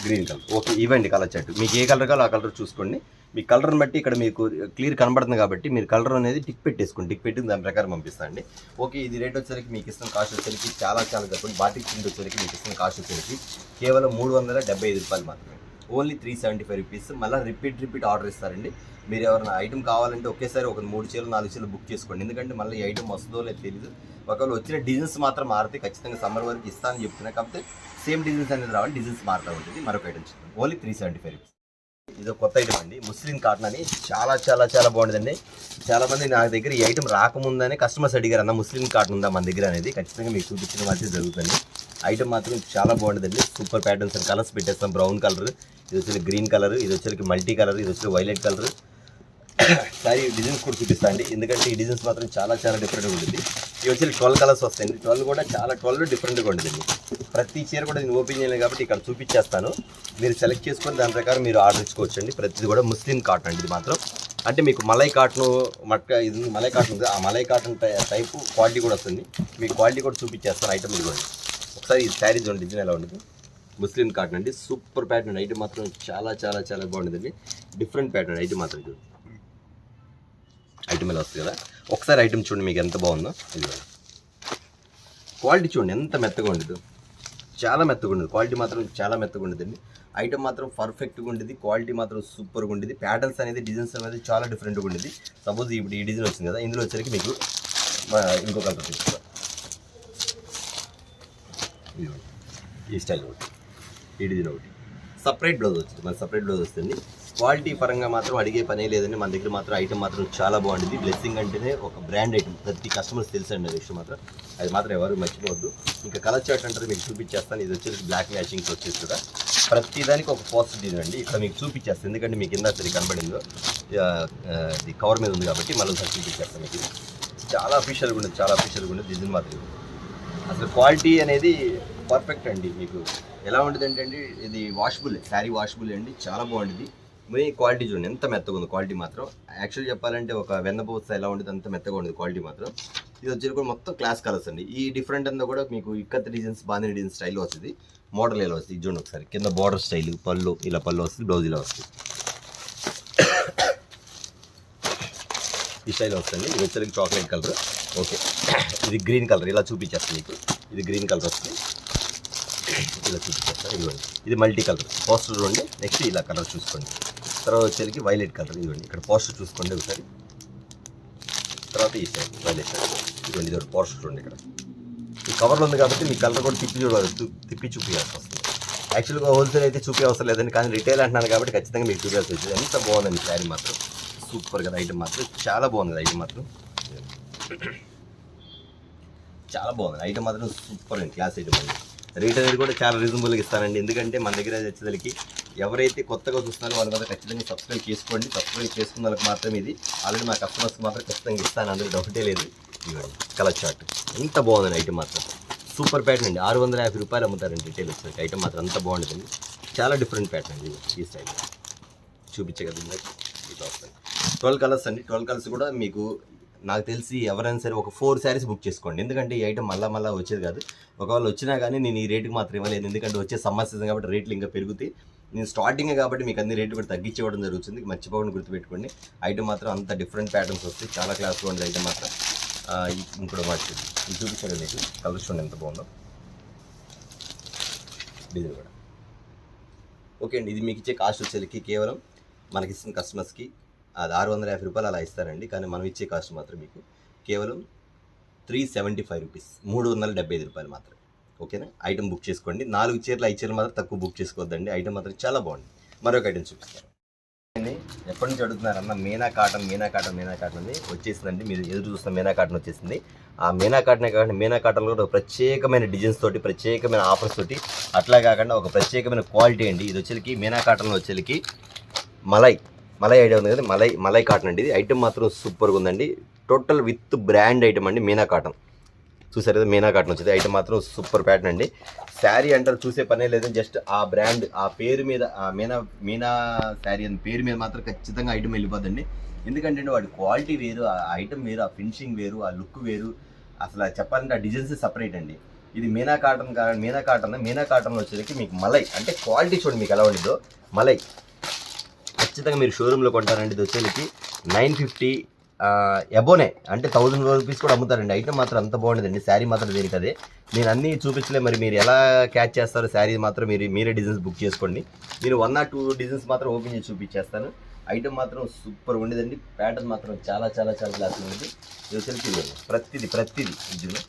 Speaker 1: Green colour. ఓకే, ఇవ్వండి కలర్ చార్ట్. మీకు ఏ కలర్ కావాలో ఆ కలర్ చూసుకోండి. మీ కలర్ని బట్టి ఇక్కడ మీకు క్లియర్ కనబడుతుంది కాబట్టి మీరు కలర్ అనేది టిక్ పెట్టేసుకోండి. టిక్ పెట్టి దాని ప్రకారం పంపిస్తాండి. ఓకే, ఇది రేట్ వచ్చేసరికి మీకు ఇస్తున్న కాస్ట్ వచ్చేసరికి చాలా చాలా తక్కువ. బాటిక్ ప్రింట్ వచ్చేసరికి మీకు ఇస్తున్న కాస్ట్ వచ్చేసరికి కేవలం 375 రూపాయలు మాత్రమే. Only 375 rupees. మళ్ళీ రిపీట్ ఆర్డర్ ఇస్తారండి. మీరు ఎవరైనా ఐటమ్ కావాలంటే ఒకేసారి ఒక 3 చీరలు 4 చీరలు బుక్ చేసుకోండి. ఎందుకంటే మళ్ళీ ఈ ఐటమ్ వస్తుందో లేదు తెలియదు. ఒకవేళ వచ్చిన డిజైన్స్ మాత్రం మారితే ఖచ్చితంగా సమ్మర్ వరకు ఇస్తానని చెప్తున్నా. కాకపోతే సేమ్ డిజైన్స్ అనేది రావాలి, డిజైన్స్ మారుతూ ఉంటుంది. మరొక ఐటమ్ చూద్దాం. Only 375 rupees. ఇది కొత్త ఐటమ్ అండి. ముస్లిం కాటన్ అని చాలా చాలా చాలా బాగుంటుందండి. చాలామంది నా దగ్గర ఈ ఐటమ్ రాకముందని కస్టమర్స్ అడిగారు అన్న ముస్లిం కాటన్ ఉందా మన దగ్గర అనేది. ఖచ్చితంగా మీకు చూపించడం మాత్రం జరుగుతుంది. ఐటమ్ మాత్రం చాలా బాగుంటుందండి. సూపర్ ప్యాటర్న్స్ అండ్ కలర్స్ పెట్టేస్తాం. బ్రౌన్ కలర్, ఇది వచ్చేసి గ్రీన్ కలర్, ఇది వచ్చేసరికి మల్టీ కలర్, ఇది వచ్చి వైలెట్ కలర్. సారీ డిజైన్స్ కూడా చూపిస్తాను అండి. ఎందుకంటే ఈ డిజైన్స్ మాత్రం చాలా చాలా డిఫరెంట్గా ఉంటుంది. ఇవి వచ్చి 12 కలర్స్ వస్తాయండి. 12 కూడా చాలా 12 డిఫరెంట్గా ఉంటుందండి. ప్రతి చీర కూడా నేను ఓపెన్ చేయలేదు కాబట్టి ఇక్కడ చూపించేస్తాను. మీరు సెలెక్ట్ చేసుకొని దాని ప్రకారం మీరు ఆర్డర్ ఇచ్చుకోవచ్చు అండి. ప్రతిది కూడా ముస్లిం కాటన్ అండి. ఇది మాత్రం అంటే మీకు మలై కాటన్ ఇది మలై కాటన్ ఉంది. ఆ మలై కాటన్ టైపు క్వాలిటీ కూడా వస్తుంది. మీకు క్వాలిటీ కూడా చూపించేస్తాను. ఐటమ్ ఇది కూడా ఒకసారి ఈ శారీ చూడండి, డిజైన్ ఎలా ఉంటుంది. ముస్లిం కాటన్ అండి. Super pattern. ఐటమ్ మాత్రం చాలా చాలా చాలా బాగుంటుందండి. డిఫరెంట్ ప్యాటర్న్ ఐటమ్ మాత్రం చూడండి. ఐటమ్ ఎలా వస్తుంది కదా. ఒకసారి ఐటమ్ చూడండి మీకు ఎంత బాగుందో. ఇది క్వాలిటీ చూడండి ఎంత మెత్తగా ఉండదు. చాలా మెత్తగా ఉండదు. క్వాలిటీ మాత్రం చాలా మెత్తగా ఉండదండి. ఐటమ్ మాత్రం పర్ఫెక్ట్గా ఉండేది. క్వాలిటీ మాత్రం సూపర్గా ఉండేది. ప్యాటర్న్స్ అనేది డిజైన్స్ అనేది చాలా డిఫరెంట్గా ఉండేది. సపోజ్ ఇప్పుడు ఈ డిజైన్ వచ్చింది కదా, ఇందులో వచ్చరికి మీకు ఇంకో కలర్ తీసుకోవాలి. ఈ స్టైల్ ఒకటి, ఈ డిజైన్ ఒకటి. సపరేట్ బ్లౌజ్ వచ్చింది. మన సపరేట్ బ్లౌజ్ వస్తుంది. క్వాలిటీ పరంగా మాత్రం అడిగే పనే లేదండి. మన దగ్గర మాత్రం ఐటమ్ మాత్రం చాలా బాగుంటుంది. బ్లెస్సింగ్ అంటేనే ఒక బ్రాండ్ ఐటమ్. ప్రతి కస్టమర్స్ తెలుసండి అది విషయం మాత్రం. అది మాత్రం ఎవరు మర్చిపోవద్దు. ఇంకా కలర్ చార్ట్ అంటారు మీకు చూపించేస్తాను. ఇది వచ్చేసి బ్లాక్ మ్యాచింగ్స్ వచ్చేసి కూడా ప్రతి దానికి ఒక పోస్ట్ డిజైన్ అండి. ఇక్కడ మీకు చూపించేస్తాను. ఎందుకంటే మీకు ఇందాక సరి కనబడిందో ఇది కవర్ మీద ఉంది కాబట్టి మళ్ళీ ఒకసారి చూపించేస్తాను. మీకు చాలా అఫీషియల్గా ఉండదు. చాలా అఫీషియల్గా ఉండదు డిజైన్ మాత్రం. అసలు క్వాలిటీ అనేది పర్ఫెక్ట్ అండి. మీకు ఎలా ఉంటుంది అంటే ఇది వాషబుల్, శారీ వాషబుల్ అండి. చాలా బాగుంటుంది. మీ క్వాలిటీ చూడండి ఎంత మెత్తగా ఉంది. క్వాలిటీ మాత్రం యాక్చువల్ చెప్పాలంటే ఒక వెన్నపూస ఎలా ఉంటుంది అంత మెత్తగా ఉండదు క్వాలిటీ మాత్రం. ఇది వచ్చి కూడా మొత్తం క్లాస్ కలర్స్ అండి. ఈ డిఫరెంట్ అంతా కూడా మీకు ఇక్కత్ డిజైన్స్, బాంధని డిజైన్ స్టైల్లో వస్తుంది. మోడల్ ఎలా వస్తుంది చూడండి ఒకసారి. కింద బార్డర్ స్టైల్, పళ్ళు ఇలా పళ్ళు వస్తుంది, బ్లౌజ్ ఇలా వస్తుంది. ఈ స్టైల్ వస్తుంది. ఇది వచ్చేసరికి చాక్లెట్ కలర్. ఓకే, ఇది గ్రీన్ కలర్. ఇలా చూపించేస్తాను మీకు. ఇది గ్రీన్ కలర్ వస్తుంది. ఇలా చూపించేస్తాను. ఇదిగోండి, ఇది మల్టీ కలర్ పోస్టర్ చూడండి. నెక్స్ట్ ఇలా కలర్ చూసుకోండి. తర్వాత వచ్చేసరికి వైలెట్ కలర్. ఇదిగోండి ఇక్కడ పోస్టర్ చూసుకోండి ఒకసారి. తర్వాత ఈ స్టైల్ వైలెట్ కలర్. ఇదిగోండి ఇది ఒకటి పోస్టర్ చూడండి ఇక్కడ. ఈ కవర్లో ఉంది కాబట్టి మీ కలర్ కూడా తిప్పి చూపించాల్సి వస్తుంది. యాక్చువల్గా హోల్సేల్ అయితే చూపే అవసరం లేదండి, కానీ రిటైల్ అంటున్నాను కాబట్టి ఖచ్చితంగా మీకు చూపించాల్సి వచ్చింది. ఎంత బాగుందండి శారీ మాత్రం, సూపర్ కదా. ఐటమ్ మాత్రం చాలా బాగుంది కదా, ఐటమ్ మాత్రం చాలా బాగుంది. ఐటమ్ మాత్రం సూపర్ అండి, క్లాస్ ఐటమ్ అండి. రేట్ అనేది కూడా చాలా రీజనబుల్గా ఇస్తానండి, ఎందుకంటే మన దగ్గర వచ్చేసరికి ఎవరైతే కొత్తగా చూస్తున్నారో వాళ్ళ మాత్రం ఖచ్చితంగా సబ్స్క్రైబ్ చేసుకోండి. సబ్స్క్రైబ్ చేసుకున్న వాళ్ళకి మాత్రం ఇది ఆల్రెడీ మా కస్టమర్స్కి మాత్రం ఖచ్చితంగా ఇస్తాను, అందులో డౌటే లేదు. ఇవ్వండి కలర్ చార్ట్, ఎంత బాగుందండి ఐటమ్ మాత్రం, సూపర్ ప్యాటర్న్ అండి. 650 రూపాయలు అమ్ముతారండి రిటైల్ వచ్చేసరికి. ఐటమ్ మాత్రం అంత బాగుంటుంది, చాలా డిఫరెంట్ ప్యాటర్న్ అండి. ఈ స్టైల్ చూపించగలిగింది ఇది వస్తాయి 12 కలర్స్ అండి. 12 కలర్స్ కూడా మీకు నాకు తెలిసి ఎవరైనా సరే ఒక 4 శారీస్ బుక్ చేసుకోండి, ఎందుకంటే ఈ ఐటమ్ మళ్ళీ వచ్చేది కాదు. ఒకవేళ వచ్చినా కానీ నేను ఈ రేటుకి మాత్రం ఇవ్వలేదు, ఎందుకంటే వచ్చే సమ్మర్ సీజన్ కాబట్టి రేట్లు ఇంకా పెరుగుతాయి. నేను స్టార్టింగ్ కాబట్టి మీకు అన్ని రేట్లు కూడా తగ్గించి ఇవ్వడం జరుగుతుంది, మర్చిపోకుండా గుర్తుపెట్టుకోండి. ఐటమ్ మాత్రం అంత డిఫరెంట్ ప్యాటర్న్స్ వస్తాయి, చాలా క్లాస్గా ఉంటుంది ఐటమ్ మాత్రం. ఇంకోటి మార్చి ఇది చూపించాడు మీకు, కలర్ చూడండి ఎంత బాగుందో, డిజైన్ కూడా ఓకే అండి. ఇది మీకు ఇచ్చే కాస్ట్ వచ్చేసరికి కేవలం మనకి ఇస్తున్న కస్టమర్స్కి అది 650 రూపాయలు అలా ఇస్తారండి, కానీ మనం ఇచ్చే కాస్ట్ మాత్రం మీకు కేవలం 375 రూపీస్, 375 రూపాయలు మాత్రం. ఓకేనా, ఐటమ్ బుక్ చేసుకోండి. 4 చీరలు 5 చీరలు మాత్రం తక్కువ బుక్ చేసుకోవద్దండి, ఐటమ్ మాత్రం చాలా బాగుంది. మరొక ఐటమ్ చూపిస్తాను. ఎప్పటి నుంచి అడుగుతున్నారన్న మీనా కాటన్ అని వచ్చేసిందండి. మీరు ఎదురు చూస్తున్న మీనా కాటన్ వచ్చేసింది. ఆ మీనా కాటనే కాకుండా మీనా కాటన్లో కూడా ప్రత్యేకమైన డిజైన్స్ తోటి, ప్రత్యేకమైన ఆఫర్స్ తోటి, అట్లా కాకుండా ఒక ప్రత్యేకమైన క్వాలిటీ అండి. ఇది వచ్చేకి మీనా కాటన్లో వచ్చేకి మలై ఐడియా ఉంది కదా, మలై కాటన్ అండి. ఇది ఐటమ్ మాత్రం సూపర్గా ఉందండి, టోటల్ విత్ బ్రాండ్ ఐటమ్ అండి. మీనా కాటన్ చూసారు కదా, మీనా కాటన్ వచ్చేది. ఐటమ్ మాత్రం సూపర్ ప్యాటర్న్ అండి. శారీ అంటారు చూసే పనే లేదు, జస్ట్ ఆ బ్రాండ్ ఆ పేరు మీద, ఆ మీనా శారీ అని పేరు మీద మాత్రం ఖచ్చితంగా ఐటమ్ వెళ్ళిపోద్దండి. ఎందుకంటే వాడి క్వాలిటీ వేరు, ఆ ఐటమ్ వేరు, ఆ ఫినిషింగ్ వేరు, ఆ లుక్ వేరు, అసలు చెప్పాలంటే ఆ డిజైన్స్ సపరేట్ అండి. ఇది మీనా కాటన్లో వచ్చేసరికి మీకు మలై అంటే క్వాలిటీ చూడండి మీకు ఎలా ఉండిద్దో. మలై ఖచ్చితంగా మీరు షోరూంలో కొంటారండి. ఇది వచ్చేసరికి 950 ఎబోనే అంటే 1000 రూపీస్ కూడా అమ్ముతారండి. ఐటమ్ మాత్రం అంత బాగుంటుందండి. శారీ మాత్రం దేనికి అదే, నేను అన్నీ చూపించలే, మరి మీరు ఎలా క్యాచ్ చేస్తారో శారీ మాత్రం మీరే డిజైన్స్ బుక్ చేసుకోండి. నేను 1 or 2 డిజైన్స్ మాత్రం ఓపెన్ చేసి చూపించేస్తాను. ఐటమ్ మాత్రం సూపర్ ఉండేదండి, ప్యాటర్న్ మాత్రం చాలా చాలా చాలా క్లాస్ ఉంది. ఇది వచ్చేసరికి ప్రతిదీ ఇందులో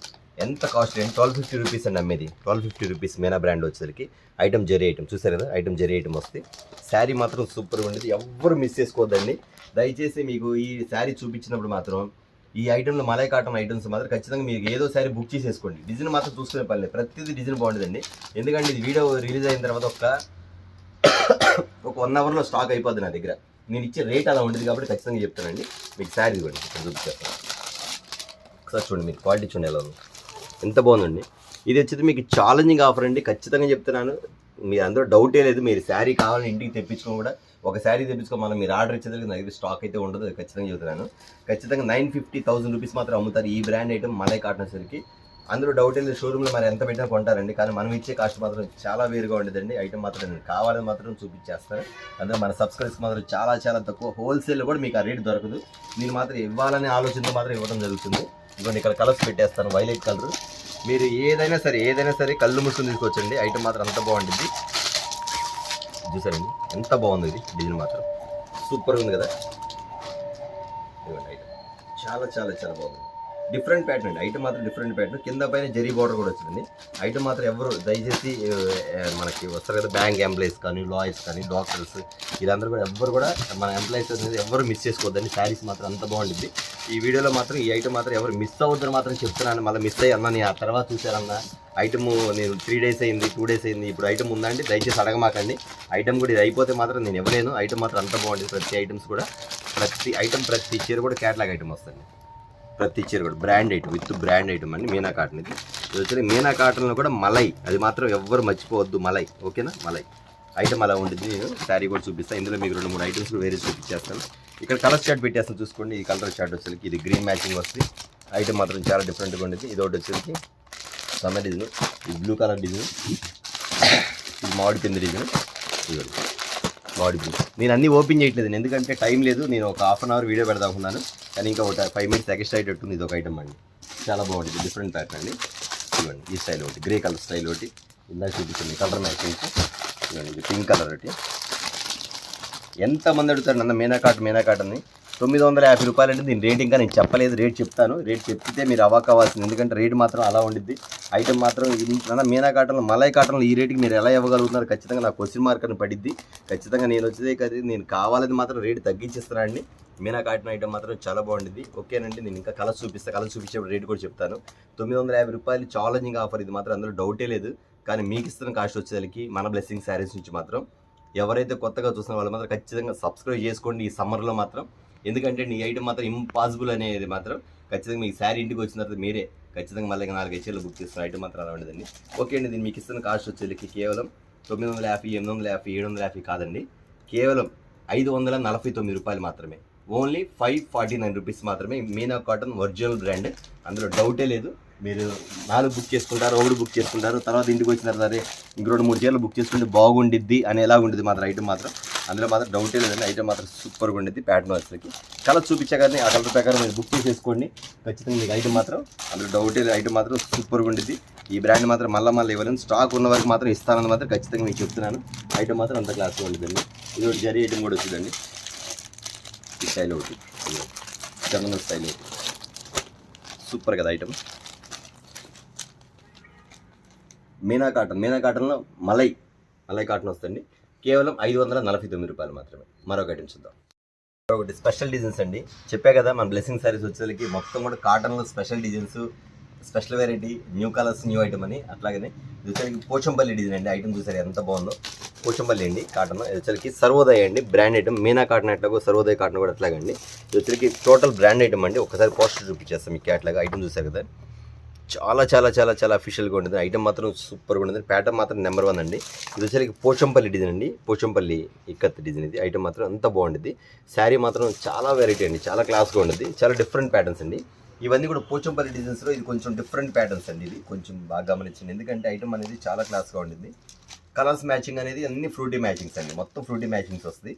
Speaker 1: ఎంత కాస్ట్లీ అండి, 1250 రూపీస్ అండి అమ్మేది. 1250 రూపీస్ మీనా బ్రాండ్ వచ్చేసరికి. ఐటమ్ జరీ ఐటమ్ చూసారు కదా, ఐటమ్ జరీ ఐటమ్ వస్తే శారీ మాత్రం సూపర్ ఉండేది, ఎవ్వరు మిస్ చేసుకోవద్దండి. దయచేసి మీకు ఈ శారీ చూపించినప్పుడు మాత్రం ఈ ఐటమ్లో మలై కాటన్ ఐటమ్స్ మాత్రం ఖచ్చితంగా మీకు ఏదో శారీ బుక్ చేసేసుకోండి. డిజైన్ మాత్రం చూసుకునే పర్లేదు, ప్రతిదీ డిజైన్ బాగుంటుందండి. ఎందుకంటే ఇది వీడియో రిలీజ్ అయిన తర్వాత ఒక 1 అవర్లో స్టాక్ అయిపోద్ది నా దగ్గర. నేను ఇచ్చే రేట్ అలా ఉండేది కాబట్టి ఖచ్చితంగా చెప్తానండి. మీకు శారీ ఇవ్వండి, ఇక్కడ చూపిస్తాను ఒకసారి చూడండి, మీకు క్వాలిటీ చూడండి ఎలా ఉంది, ఎంత బాగుందండి. ఇది వచ్చేది మీకు ఛాలెంజింగ్ ఆఫర్ అండి, ఖచ్చితంగా చెప్తున్నాను. మీరు అందరూ డౌటే లేదు, మీరు శారీ కావాలని ఇంటికి తెప్పించుకొని కూడా ఒక శారీ తెప్పించుకోమని మీరు ఆర్డర్ ఇచ్చేది నా దగ్గర స్టాక్ అయితే ఉండదు, అది ఖచ్చితంగా చెప్తున్నాను. ఖచ్చితంగా 950,000 రూపీస్ మాత్రం అమ్ముతారు ఈ బ్రాండ్ ఐటమ్ మలై కాటన్ సరికి. అందులో డౌట్ లేదు, షోరూమ్లో మరి ఎంత పెట్టినా కొంటారండి, కానీ మనం ఇచ్చే కాస్ట్ మాత్రం చాలా వేరుగా ఉండదండి. ఐటమ్ మాత్రం నేను కావాలని మాత్రం చూపించేస్తాను. అందులో మన సబ్స్క్రైబర్స్ మాత్రం చాలా చాలా తక్కువ, హోల్సేల్లో కూడా మీకు ఆ రేట్ దొరకదు. నేను మాత్రం ఇవ్వాలనే ఆలోచనతో మాత్రం ఇవ్వడం జరుగుతుంది. ఇవ్వండి ఇక్కడ కలర్స్ పెట్టేస్తాను, వైలెట్ కలర్. మీరు ఏదైనా సరే కళ్ళు మూసుకొని తీసుకోవచ్చండి, ఐటమ్ మాత్రం అంత బాగుంటుంది. చూసారండి ఎంత బాగుంది, ఇది డిజైన్ మాత్రం సూపర్గా ఉంది కదా. ఇవ్వండి ఐటమ్ చాలా చాలా చాలా బాగుంది, డిఫరెంట్ ప్యాటర్న్ అండి. ఐటమ్ మాత్రం డిఫరెంట్ ప్యాటర్న్, కింద పైన జరీ బార్డర్ కూడా వచ్చిందండి. ఐటమ్ మాత్రం ఎవరు దయచేసి మనకి వస్తారు కదా బ్యాంక్ ఎంప్లాయీస్ కానీ, లాయర్స్ కానీ, డాక్టర్స్, వీళ్ళందరూ కూడా ఎవ్వరు కూడా మన ఎంప్లాయీస్ అనేది ఎవరు మిస్ చేసుకోవద్దండి. శారీస్ మాత్రం అంత బాగుంటుంది. ఈ వీడియోలో మాత్రం ఈ ఐటమ్ మాత్రం ఎవరు మిస్ అవ్వద్దని మాత్రం చెప్తున్నాను. మళ్ళీ మిస్ అయ్యి అన్న నేను ఆ తర్వాత చూసారన్న ఐటమ్ నేను 3 days అయింది, 2 days అయింది, ఇప్పుడు ఐటమ్ ఉందండి, దయచేసి అడగమాకండి. ఐటమ్ కూడా ఇది అయిపోతే మాత్రం నేను ఇవ్వలేను. ఐటమ్ మాత్రం అంత బాగుంటుంది. ప్రతి ఐటమ్స్ కూడా ప్రతి చీర కూడా క్యాటలాగ్ ఐటమ్ వస్తుంది. ప్రతి చీర కూడా brand item with brand item అండి, మీనా కాటన్. ఇది వచ్చి మీనా కాటన్లో కూడా మలై, అది మాత్రం ఎవ్వరు మర్చిపోవద్దు, మలై. ఓకేనా, మలై ఐటమ్ అలా ఉంటుంది. నేను శారీ కూడా చూపిస్తాను. ఇందులో మీకు 2-3 ఐటమ్స్ వేరే చూపించేస్తాను. ఇక్కడ కలర్ చార్ట్ పెట్టేస్తాను చూసుకోండి. ఈ కలర్ చార్ట్ వచ్చేసరికి ఇది గ్రీన్ మ్యాచింగ్ వస్తుంది. ఐటమ్ మాత్రం చాలా డిఫరెంట్గా ఉంటుంది. ఇది ఒకటి వచ్చేసరికి సన్న డిజైన్, ఇది బ్లూ కలర్ డిజైన్, ఇది మామిడి పిండి డిజైన్, ఇది మామిడి పిండి. నేను అన్నీ ఓపెన్ చేయట్లేదు ఎందుకంటే టైం లేదు. నేను ఒక 1/2 hour వీడియో పెడదామనుకున్నాను, కానీ ఇంకా ఒక 5 minutes ఎక్స్ట్రా అయ్యేటట్టుంది. ఇది ఒక ఐటమ్ అండి, చాలా బాగుంటుంది, డిఫరెంట్ ప్యాటర్న్ అండి. ఇవ్వండి ఈ స్టైల్ ఒకటి, గ్రే కలర్ స్టైల్ ఒకటి ఇందాక చూపించింది కలర్ మ్యాచింగ్. ఇవ్వండి ఇది పింక్ కలర్ ఒకటి. ఎంతమంది అడుగుతారు నన్ను మీనా కాటన్ అని. 950 రూపాయలు అంటే దీని రేట్ ఇంకా నేను చెప్పలేదు, రేట్ చెప్తాను. రేట్ చెప్తే మీరు అవాక్ అవ్వాల్సింది, ఎందుకంటే రేట్ మాత్రం అలా ఉండిద్ది. ఐటమ్ మాత్రం మీనా కాటన్లో, మలై కాటన్లో ఈ రేటుకి మీరు ఎలా ఇవ్వగలుగుతున్నారు? ఖచ్చితంగా నాకు క్వశ్చన్ మార్క్ అని పడిద్ది. ఖచ్చితంగా నేను వచ్చేదే కదా, నేను కావాలని మాత్రం రేటు తగ్గించేస్తాను అండి. మీనా కాటన్ ఐటమ్ మాత్రం చాలా బాగుండిద్ది. ఓకేనండి, నేను ఇంకా కలర్స్ చూపిస్తాను, కలర్స్ చూపించేప్పుడు రేట్ కూడా చెప్తాను. 950 రూపాయలు ఛాలెంజింగ్ ఆఫర్ ఇది మాత్రం, అందులో డౌటే లేదు. కానీ మీకు ఇస్తున్న కాస్ట్ వచ్చేసరికి మన బ్లెస్సింగ్ శారీస్ నుంచి మాత్రం ఎవరైతే కొత్తగా చూస్తున్న వాళ్ళు మాత్రం ఖచ్చితంగా సబ్స్క్రైబ్ చేసుకోండి ఈ సమ్మర్లో మాత్రం. ఎందుకంటే ఈ ఐటమ్ మాత్రం ఇంపాసిబుల్ అనేది మాత్రం ఖచ్చితంగా మీకు శారీ ఇంటికి వచ్చిన తర్వాత మీరే ఖచ్చితంగా మళ్ళీ 4-5 చీరలు బుక్ చేస్తున్న ఐటమ్ మాత్రం అలా ఉండదండి. ఓకే అండి, దీన్ని మీకు ఇస్తున్న కాస్ట్ వచ్చేసరికి కేవలం 950, 850, 750 కాదండి, కేవలం 549 రూపాయలు మాత్రమే. ఓన్లీ 549 రూపీస్ మాత్రమే. మీనా కాటన్ ఒరిజినల్ బ్రాండ్, అందులో డౌటే లేదు. మీరు 4 బుక్ చేసుకుంటారు, 1 బుక్ చేసుకుంటారు, తర్వాత ఇంటికి వచ్చిన తర్వాత అదే ఇంక 2-3 చీరలు బుక్ చేసుకుంటే బాగుండిద్ది అని ఎలా ఉండేది మాత్రం ఐటమ్ మాత్రం, అందులో మాత్రం డౌటే లేదండి. ఐటమ్ మాత్రం సూపర్గా ఉండిద్ది. ప్యాటర్న్ వచ్చేసరికి కలర్ చూపించగానే ఆ కలర్ ప్రకారం మీరు బుక్ చేసేసుకోండి. ఖచ్చితంగా మీకు ఐటమ్ మాత్రం అందులో డౌటే లేదు, ఐటమ్ మాత్రం సూపర్గా ఉండిద్ది. ఈ బ్రాండ్ మాత్రం మళ్ళీ ఇవ్వలేను, స్టాక్ ఉన్న వరకు మాత్రం ఇస్తానని మాత్రం ఖచ్చితంగా మీకు చెప్తున్నాను. ఐటమ్ మాత్రం అంత క్లాస్గా ఉండిద్దండి. ఇది ఒకటి జరీ ఐటమ్ కూడా వచ్చిందండి, ఈ స్టైల్ ఒకటి, చందన స్టైల్ ఒకటి, సూపర్ కదా ఐటమ్. మీనా కాటన్లో మలై కాటన్ వస్తుంది, కేవలం 549 రూపాయలు మాత్రమే. మరొక ఐటమ్ చూద్దాం. ఒకటి స్పెషల్ డిజైన్స్ అండి, చెప్పా కదా మన బ్లెస్సింగ్ శారీస్ వచ్చేసరికి మొత్తం కూడా కాటన్లో special designs, special variety, new colours, new item అని. అట్లాగనే ఇది వచ్చేసరికి పోచంపల్లి డిజైన్ అండి. ఐటమ్ చూసారు ఎంత బాగుందో, పోచంపల్లి అండి కాటన్. ఇది వచ్చేసరికి సర్వోదయ అండి బ్రాండ్ ఐటమ్. మీనా కాటన్ ఎట్లాగో సర్వోదయ కాటన్ కూడా అట్లాగండి. ఇది వచ్చేసరికి టోటల్ బ్రాండ్ ఐటమ్ అండి. ఒకసారి పోస్టర్ చూపించేస్తాం మీకు అట్లాగా. ఐటమ్ చూసారు కదా, చాలా చాలా చాలా చాలా అఫీషియల్గా ఉంటుంది. ఐటమ్ మాత్రం సూపర్గా ఉంటుంది. ప్యాటర్న్ మాత్రం నెంబర్ 1 అండి. ఇది వచ్చేసరికి పోచంపల్లి డిజైన్ అండి, పోచంపల్లి ఇక్కత్ డిజైన్. ఇది ఐటమ్ మాత్రం అంత బాగుంటుంది. శారీ మాత్రం చాలా వెరైటీ అండి, చాలా క్లాస్గా ఉంటుంది, చాలా డిఫరెంట్ ప్యాటర్న్స్ అండి. ఇవన్నీ కూడా పోచంపల్లి డిజైన్స్లో ఇది కొంచెం డిఫరెంట్ ప్యాటర్న్స్ అండి. ఇది కొంచెం బాగా గమనించండి, ఎందుకంటే ఐటమ్ అనేది చాలా క్లాస్గా ఉంటుంది. కలర్స్ మ్యాచింగ్ అనేది అన్ని ఫ్రూటీ మ్యాచింగ్స్ అండి, మొత్తం ఫ్రూటీ మ్యాచింగ్స్ వస్తుంది.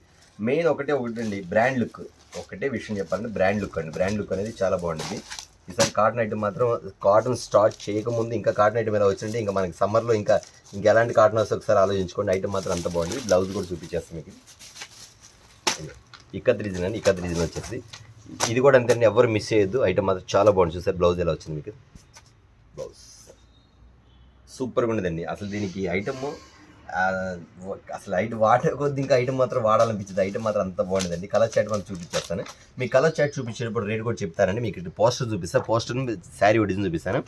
Speaker 1: మెయిన్ ఒకటే అండి, బ్రాండ్ లుక్. ఒకటే విషయం చెప్పాలంటే బ్రాండ్ లుక్ అండి. బ్రాండ్ లుక్ అనేది చాలా బాగుంటుంది. ఈసారి కాటన్ ఐటమ్ మాత్రం, కాటన్ స్టార్ట్ చేయకముందు ఇంకా కాటన్ ఐటమ్ ఎలా వచ్చింటే ఇంకా మనకి సమ్మర్లో ఇంకా ఎలాంటి కాటన్ వస్తే ఒకసారి ఆలోచించుకోండి. ఐటమ్ మాత్రం అంత బాగుంది. బ్లౌజ్ కూడా చూపించేస్తాం మీకు. ఇక్కత్ డిజైన్ అండి, ఇక్కత్ డిజైన్ వచ్చేసి ఇది కూడా అంతే, ఎవరు మిస్ చేయొద్దు. ఐటమ్ మాత్రం చాలా బాగుంది. చూసారు బ్లౌజ్ ఎలా వచ్చింది మీకు, బ్లౌజ్ సూపర్గా ఉండదండి. అసలు దీనికి ఐటమ్ అసలు వాటర్ కొద్ది ఇంకా ఐటమ్ మాత్రం వాడాలనిపించింది. ఐటమ్ మాత్రం అంత బాగుండేదండి. కలర్ చాట్ మనం చూపించేస్తాను. మీ కలర్ చాట్ చూపించేటప్పుడు రేట్ కూడా చెప్తానండి. మీకు పోస్టర్ చూపిస్తాను, పోస్టర్ శారీ డిజైన్ చూపిస్తాను.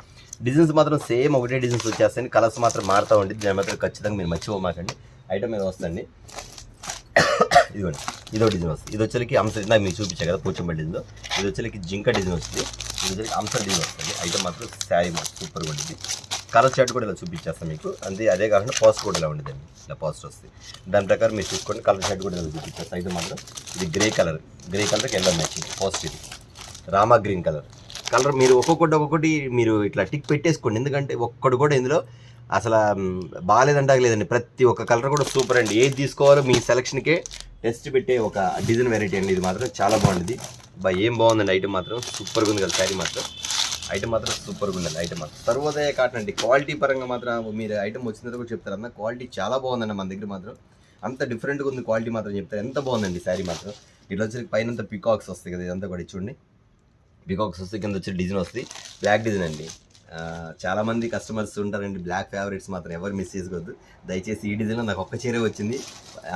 Speaker 1: డిజైన్స్ మాత్రం సేమ్ ఒకటే డిజైన్స్ వచ్చేస్తాయి, కలర్స్ మాత్రం మారుతూ ఉంటుంది. దాని మాత్రం ఖచ్చితంగా మీరు మర్చిపోమాకండి. ఐటమ్ మీద వస్తుంది. ఇదిగోండి, ఇదో డిజైన్ వస్తుంది. ఇది వచ్చేకి అంశ నాకు మీకు చూపించాను కదా పోచంపల్లి డిజైన్. ఇది వచ్చేకి జింక డిజైన్ వస్తుంది. ఇది వచ్చేకి అంశ డిజైన్ వస్తుంది. ఐటమ్ మాత్రం శారీ మాత్రం సూపర్గా ఉంటుంది. కలర్ చార్ట్ కూడా ఇలా చూపించేస్తాను మీకు. అదే కాకుండా పోస్టర్ కూడా ఇలా ఉండదండి, ఇలా పోస్టర్ వస్తుంది. దాని ప్రకారం మీరు చూసుకోండి. కలర్ చార్ట్ కూడా ఇలా చూపించేస్తాను. ఐటమ్ మాత్రం ఇది గ్రే కలర్కి ఎల్లో మ్యాచింగ్ పోస్ట్. ఇది రామా గ్రీన్ కలర్ మీరు ఒక్కొక్కటి మీరు ఇట్లా టిక్ పెట్టేసుకోండి, ఎందుకంటే ఒక్కడు కూడా ఇందులో అసలు బాగాలేదంటే లేదండి. ప్రతి ఒక్క కలర్ కూడా సూపర్ అండి. ఏది తీసుకోవాలో మీ సెలక్షన్కే టెస్ట్ పెట్టే ఒక డిజైన్ వెరైటీ అండి. ఇది మాత్రం చాలా బాగుంటుంది. ఏం బాగుందండి. ఐటమ్ మాత్రం సూపర్గా ఉంది కదా. శారీ మాత్రం ఐటమ్ మాత్రం సూపర్గా ఉందండి. ఐటమ్ మాత్రం సర్వోదయ కాటన్ అండి. క్వాలిటీ పరంగా మాత్రం మీరు ఐటమ్ వచ్చిన తర్వాత కూడా చెప్తారు అన్న, క్వాలిటీ చాలా బాగుందండి. మన దగ్గర మాత్రం అంత డిఫరెంట్గా ఉంది. క్వాలిటీ మాత్రం చెప్తారు, ఎంత బాగుందండి శారీ మాత్రం. ఇట్లా వచ్చి పైన పికాక్స్ వస్తాయి కదా, ఇదంతా కూడా చూడండి. పికాక్స్ వస్తే కింద వచ్చి డిజైన్ వస్తుంది, బ్లాక్ డిజైన్ అండి. చాలామంది కస్టమర్స్ ఉంటారండి, బ్లాక్ ఫేవరెట్స్ మాత్రం ఎవరు మిస్ చేసుకోవద్దు దయచేసి. ఈ డిజైన్లో నాకు ఒక్క చీరే వచ్చింది,